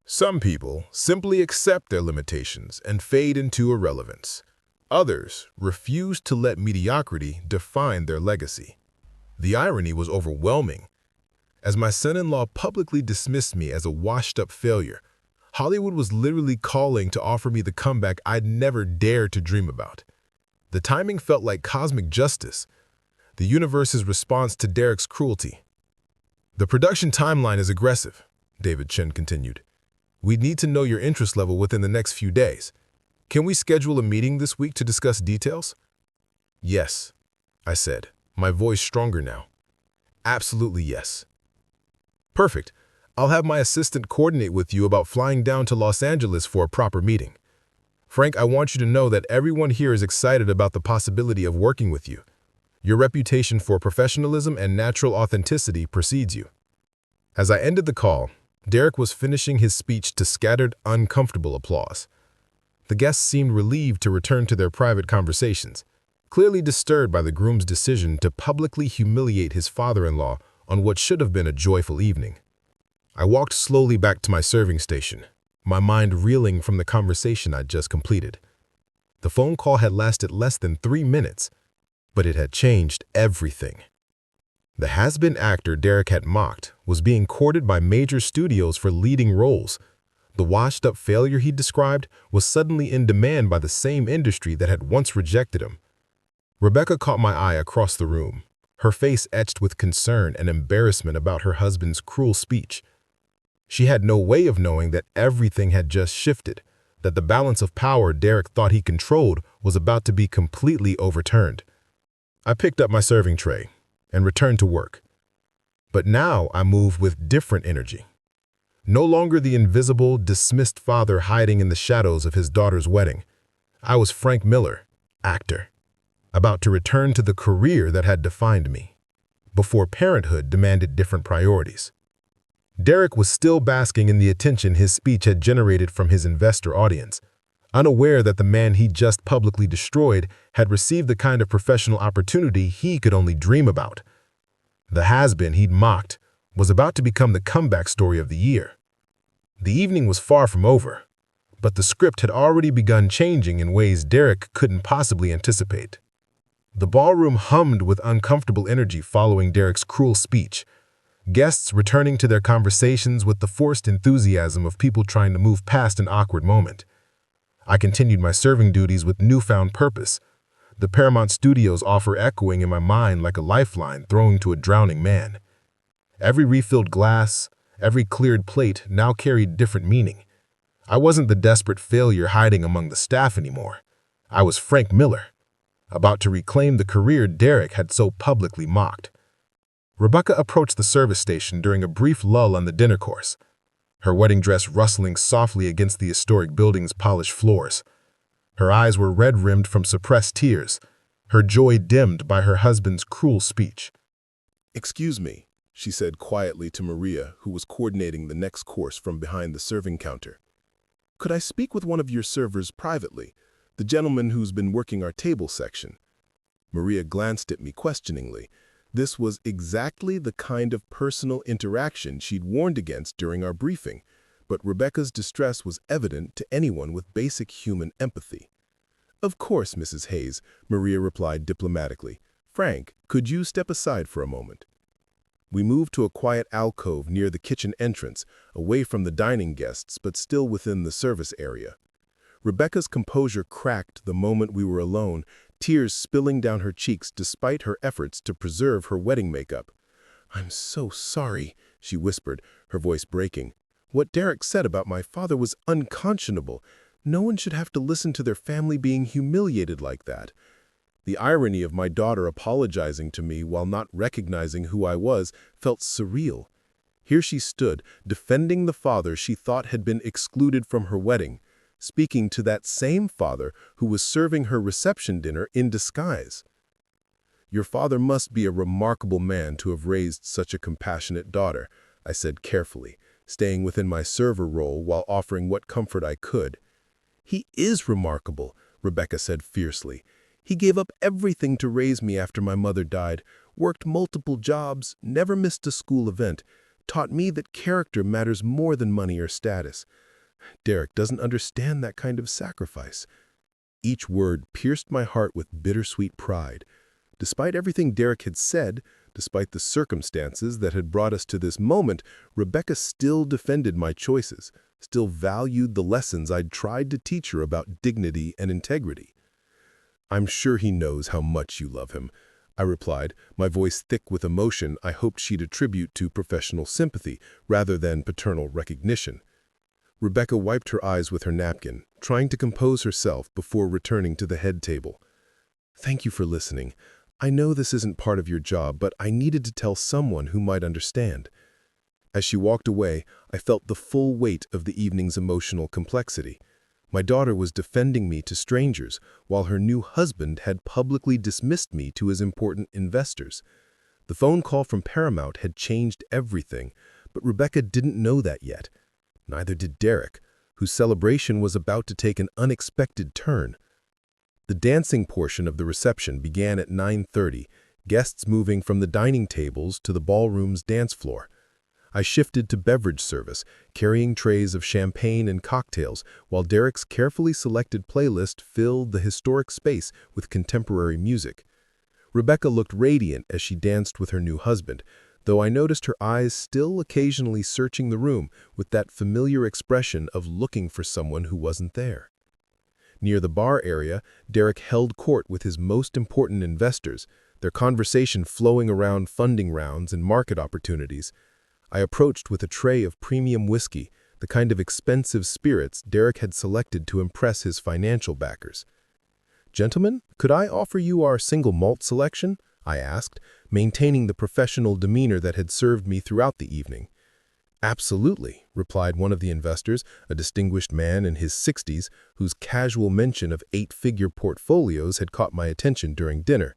Speaker 3: "Some people simply accept their limitations and fade into irrelevance. Others refuse to let mediocrity define their legacy." The irony was overwhelming. As my son-in-law publicly dismissed me as a washed-up failure, Hollywood was literally calling to offer me the comeback I'd never dared to dream about. The timing felt like cosmic justice, the universe's response to Derek's cruelty. "The production timeline is aggressive," David Chen continued. "We'd need to know your interest level within the next few days. Can we schedule a meeting this week to discuss details?" "Yes," I said, my voice stronger now. "Absolutely yes." "Perfect. I'll have my assistant coordinate with you about flying down to Los Angeles for a proper meeting. Frank, I want you to know that everyone here is excited about the possibility of working with you. Your reputation for professionalism and natural authenticity precedes you. As I ended the call, Derek was finishing his speech to scattered, uncomfortable applause. The guests seemed relieved to return to their private conversations, clearly disturbed by the groom's decision to publicly humiliate his father-in-law on what should have been a joyful evening. I walked slowly back to my serving station, my mind reeling from the conversation I'd just completed. The phone call had lasted less than 3 minutes, but it had changed everything. The has-been actor Derek had mocked was being courted by major studios for leading roles. The washed-up failure he described was suddenly in demand by the same industry that had once rejected him. Rebecca caught my eye across the room, her face etched with concern and embarrassment about her husband's cruel speech. She had no way of knowing that everything had just shifted, that the balance of power Derek thought he controlled was about to be completely overturned. I picked up my serving tray and returned to work. But now I moved with different energy. No longer the invisible, dismissed father hiding in the shadows of his daughter's wedding. I was Frank Miller, actor, about to return to the career that had defined me, before parenthood demanded different priorities. Derek was still basking in the attention his speech had generated from his investor audience, unaware that the man he just publicly destroyed had received the kind of professional opportunity he could only dream about. The has-been he'd mocked was about to become the comeback story of the year. The evening was far from over, but the script had already begun changing in ways Derek couldn't possibly anticipate. The ballroom hummed with uncomfortable energy following Derek's cruel speech, guests returning to their conversations with the forced enthusiasm of people trying to move past an awkward moment. I continued my serving duties with newfound purpose, the Paramount Studios offer echoing in my mind like a lifeline thrown to a drowning man. Every refilled glass, every cleared plate now carried different meaning. I wasn't the desperate failure hiding among the staff anymore. I was Frank Miller, about to reclaim the career Derek had so publicly mocked. Rebecca approached the service station during a brief lull on the dinner course, her wedding dress rustling softly against the historic building's polished floors. Her eyes were red-rimmed from suppressed tears, her joy dimmed by her husband's cruel speech.
Speaker 1: "Excuse me," she said quietly to Maria, who was coordinating the next course from behind the serving counter. "Could I speak with one of your servers privately, the gentleman who's been working our table section?" Maria glanced at me questioningly. This was exactly the kind of personal interaction she'd warned against during our briefing, but Rebecca's distress was evident to anyone with basic human empathy. "Of course, Mrs. Hayes," Maria replied diplomatically. "Frank, could you step aside for a moment?" We moved to a quiet alcove near the kitchen entrance, away from the dining guests but still within the service area. Rebecca's composure cracked the moment we were alone, tears spilling down her cheeks despite her efforts to preserve her wedding makeup. "I'm so sorry," she whispered, her voice breaking. "What Derek said about my father was unconscionable. No one should have to listen to their family being humiliated like that." The irony of my daughter apologizing to me while not recognizing who I was felt surreal. Here she stood, defending the father she thought had been excluded from her wedding, speaking to that same father who was serving her reception dinner in disguise. "Your father must be a remarkable man to have raised such a compassionate daughter," I said carefully, staying within my server role while offering what comfort I could. "He is remarkable," Rebecca said fiercely. "He gave up everything to raise me after my mother died, worked multiple jobs, never missed a school event, taught me that character matters more than money or status. Derek doesn't understand that kind of sacrifice." Each word pierced my heart with bittersweet pride. Despite everything Derek had said, despite the circumstances that had brought us to this moment, Rebecca still defended my choices, still valued the lessons I'd tried to teach her about dignity and integrity. "I'm sure he knows how much you love him," I replied, my voice thick with emotion I hoped she'd attribute to professional sympathy rather than paternal recognition. Rebecca wiped her eyes with her napkin, trying to compose herself before returning to the head table. "Thank you for listening. I know this isn't part of your job, but I needed to tell someone who might understand." As she walked away, I felt the full weight of the evening's emotional complexity.
Speaker 3: My daughter was defending me to strangers, while her new husband had publicly dismissed me to his important investors. The phone call from Paramount had changed everything, but Rebecca didn't know that yet. Neither did Derek, whose celebration was about to take an unexpected turn. The dancing portion of the reception began at 9:30, guests moving from the dining tables to the ballroom's dance floor. I shifted to beverage service, carrying trays of champagne and cocktails, while Derek's carefully selected playlist filled the historic space with contemporary music. Rebecca looked radiant as she danced with her new husband, though I noticed her eyes still occasionally searching the room with that familiar expression of looking for someone who wasn't there. Near the bar area, Derek held court with his most important investors, their conversation flowing around funding rounds and market opportunities. I approached with a tray of premium whiskey, the kind of expensive spirits Derek had selected to impress his financial backers. "Gentlemen, could I offer you our single malt selection?" I asked, maintaining the professional demeanor that had served me throughout the evening. "Absolutely," replied one of the investors, a distinguished man in his 60s, whose casual mention of 8-figure portfolios had caught my attention during dinner.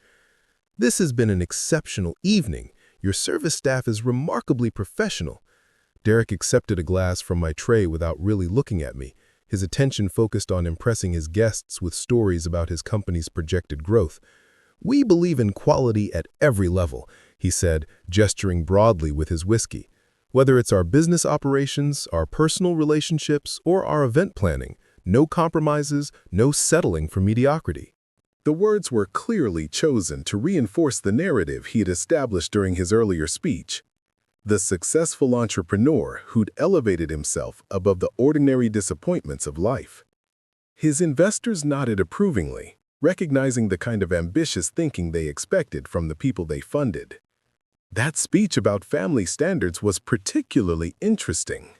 Speaker 3: "This has been an exceptional evening. Your service staff is remarkably professional." Derek accepted a glass from my tray without really looking at me, his attention focused on impressing his guests with stories about his company's projected growth. "We believe in quality at every level," he said, gesturing broadly with his whiskey. "Whether it's our business operations, our personal relationships, or our event planning, no compromises, no settling for mediocrity."
Speaker 1: The words were clearly chosen to reinforce the narrative he had established during his earlier speech. The successful entrepreneur who'd elevated himself above the ordinary disappointments of life. His investors nodded approvingly, recognizing the kind of ambitious thinking they expected from the people they funded. "That speech about family standards was particularly interesting,"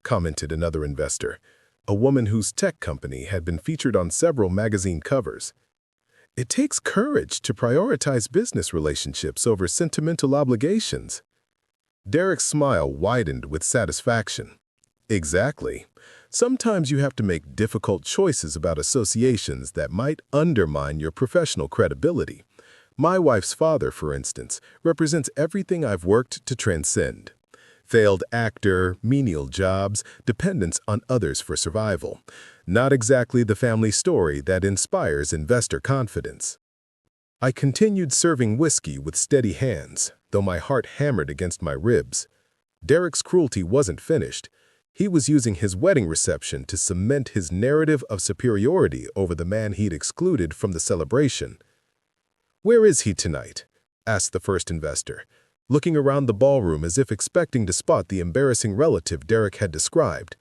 Speaker 1: commented another investor, a woman whose tech company had been featured on several magazine covers. "It takes courage to prioritize business relationships over sentimental obligations." Derek's smile widened with satisfaction. "Exactly. Sometimes you have to make difficult choices about associations that might undermine your professional credibility. My wife's father, for instance, represents everything I've worked to transcend. Failed actor, menial jobs, dependence on others for survival. Not exactly the family story that inspires investor confidence." I continued serving whiskey with steady hands, though my heart hammered against my ribs. Derek's cruelty wasn't finished. He was using his wedding reception to cement his narrative of superiority over the man he'd excluded from the celebration. "Where is he tonight?" asked the first investor, looking around the ballroom as if expecting to spot the embarrassing relative Derek had described.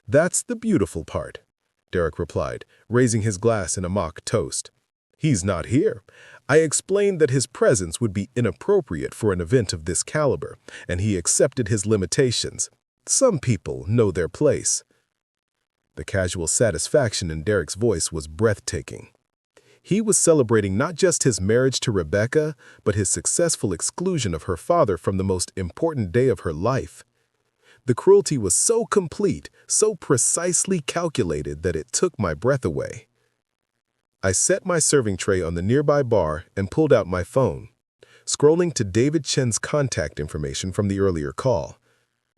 Speaker 1: "That's the beautiful part," Derek replied, raising his glass in a mock toast. "He's not here. I explained that his presence would be inappropriate for an event of this caliber, and he accepted his limitations. Some people know their place." The casual satisfaction in Derek's voice was breathtaking. He was celebrating not just his marriage to Rebecca, but his successful exclusion of her father from the most important day of her life. The cruelty was so complete, so precisely calculated that it took my breath away. I set my serving tray on the nearby bar and pulled out my phone, scrolling to David Chen's contact information from the earlier call.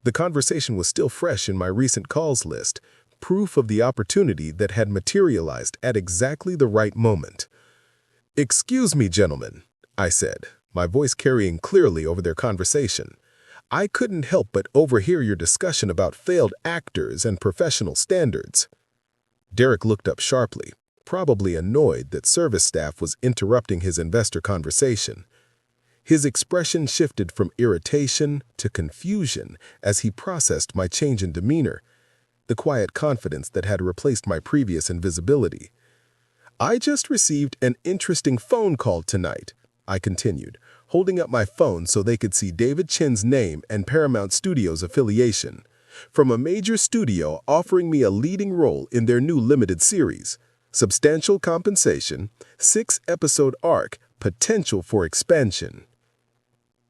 Speaker 1: The conversation was still fresh in my recent calls list, proof of the opportunity that had materialized at exactly the right moment. "Excuse me, gentlemen," I said, my voice carrying clearly over their conversation. "I couldn't help but overhear your discussion about failed actors and professional standards." Derek looked up sharply, probably annoyed that service staff was interrupting his investor conversation. His expression shifted from irritation to confusion as he processed my change in demeanor, the quiet confidence that had replaced my previous invisibility. "I just received an interesting phone call tonight," I continued, holding up my phone so they could see David Chen's name and Paramount Studios affiliation, "from a major studio offering me a leading role in their new limited series. Substantial compensation, 6-episode arc, potential for expansion."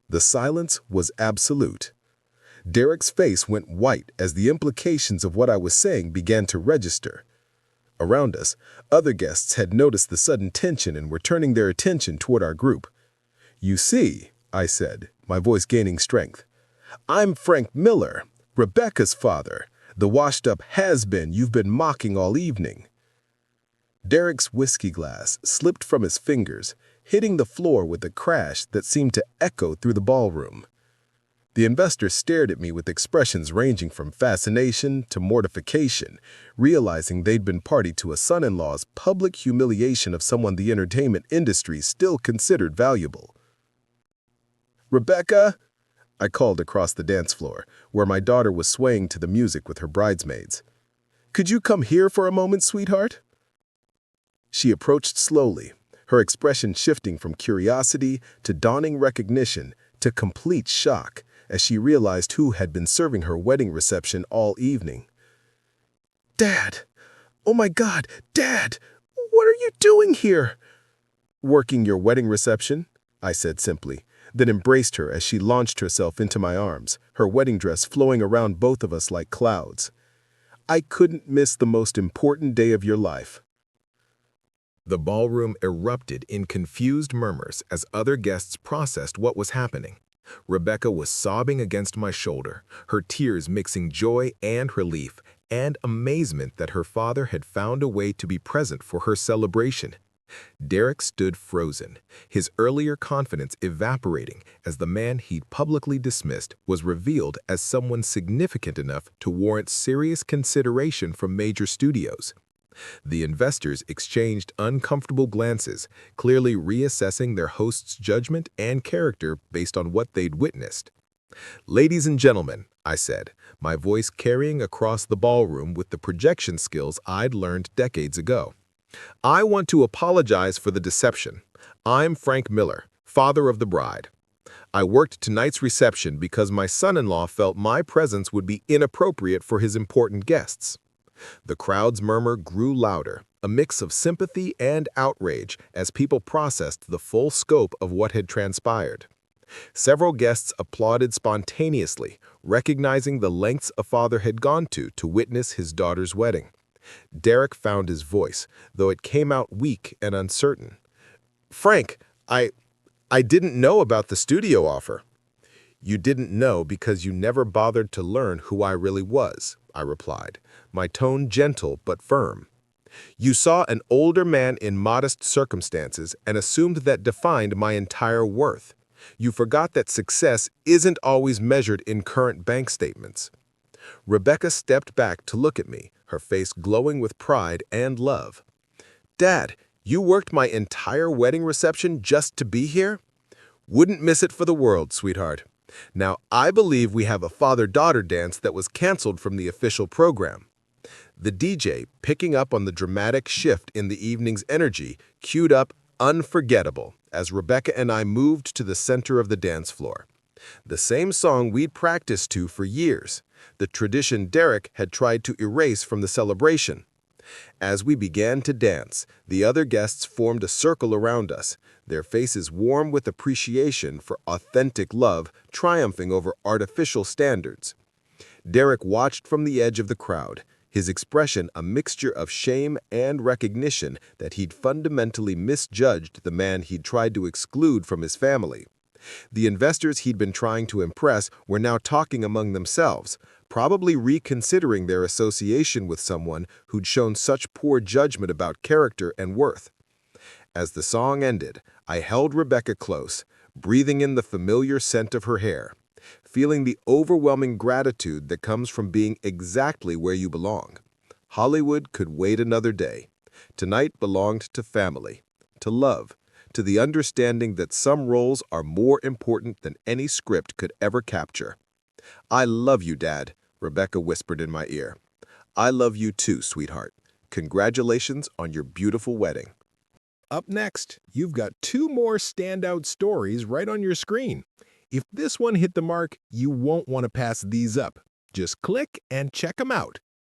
Speaker 1: The silence was absolute. Derek's face went white as the implications of what I was saying began to register.
Speaker 2: Around us, other guests had noticed the sudden tension and were turning their attention toward our group. "You see," I said, my voice gaining strength, "I'm Frank Miller, Rebecca's father, the washed-up has-been you've been mocking all evening." Derek's whiskey glass slipped from his fingers, hitting the floor with a crash that seemed to echo through the ballroom. The investors stared at me with expressions ranging from fascination to mortification, realizing they'd been party to a son-in-law's public humiliation of someone the entertainment industry still considered valuable. "Rebecca," I called across the dance floor, where my daughter was swaying to the music with her bridesmaids. "Could you come here for a moment, sweetheart?" She approached slowly, her expression shifting from curiosity to dawning recognition to complete shock as she realized who had been serving her wedding reception all evening. "Dad! Oh my God, Dad! What are you doing here?" "Working your wedding reception," I said simply, then embraced her as she launched herself into my arms, her wedding dress flowing around both of us like clouds. "I couldn't miss the most important day of your life." The ballroom erupted in confused murmurs as other guests processed what was happening. Rebecca was sobbing against my shoulder, her tears mixing joy and relief and amazement that her father had found a way to be present for her celebration. Derek stood frozen, his earlier confidence evaporating as the man he'd publicly dismissed was revealed as someone significant enough to warrant serious consideration from major studios. The investors exchanged uncomfortable glances, clearly reassessing their host's judgment and character based on what they'd witnessed. "Ladies and gentlemen," I said, my voice carrying across the ballroom with the projection skills I'd learned decades ago. "I want to apologize for the deception. I'm Frank Miller, father of the bride. I worked tonight's reception because my son-in-law felt my presence would be inappropriate for his important guests." The crowd's murmur grew louder, a mix of sympathy and outrage as people processed the full scope of what had transpired. Several guests applauded spontaneously, recognizing the lengths a father had gone to witness his daughter's wedding. Derek found his voice, though it came out weak and uncertain. "Frank, I didn't know about the studio offer." "You didn't know because you never bothered to learn who I really was," I replied, my tone gentle but firm. "You saw an older man in modest circumstances and assumed that defined my entire worth. You forgot that success isn't always measured in current bank statements." Rebecca stepped back to look at me, her face glowing with pride and love. "Dad, you worked my entire wedding reception just to be here?" "Wouldn't miss it for the world, sweetheart. Now, I believe we have a father-daughter dance that was canceled from the official program." The DJ, picking up on the dramatic shift in the evening's energy, queued up "Unforgettable" as Rebecca and I moved to the center of the dance floor. The same song we'd practiced to for years, the tradition Derek had tried to erase from the celebration. As we began to dance, the other guests formed a circle around us, their faces warm with appreciation for authentic love triumphing over artificial standards. Derek watched from the edge of the crowd, his expression a mixture of shame and recognition that he'd fundamentally misjudged the man he'd tried to exclude from his family. The investors he'd been trying to impress were now talking among themselves, probably reconsidering their association with someone who'd shown such poor judgment about character and worth. As the song ended, I held Rebecca close, breathing in the familiar scent of her hair, feeling the overwhelming gratitude that comes from being exactly where you belong. Hollywood could wait another day. Tonight belonged to family, to love, to the understanding that some roles are more important than any script could ever capture. "I love you, Dad," Rebecca whispered in my ear. "I love you too, sweetheart. Congratulations on your beautiful wedding."
Speaker 3: Up next, you've got 2 more standout stories right on your screen. If this one hit the mark, you won't want to pass these up. Just click and check them out.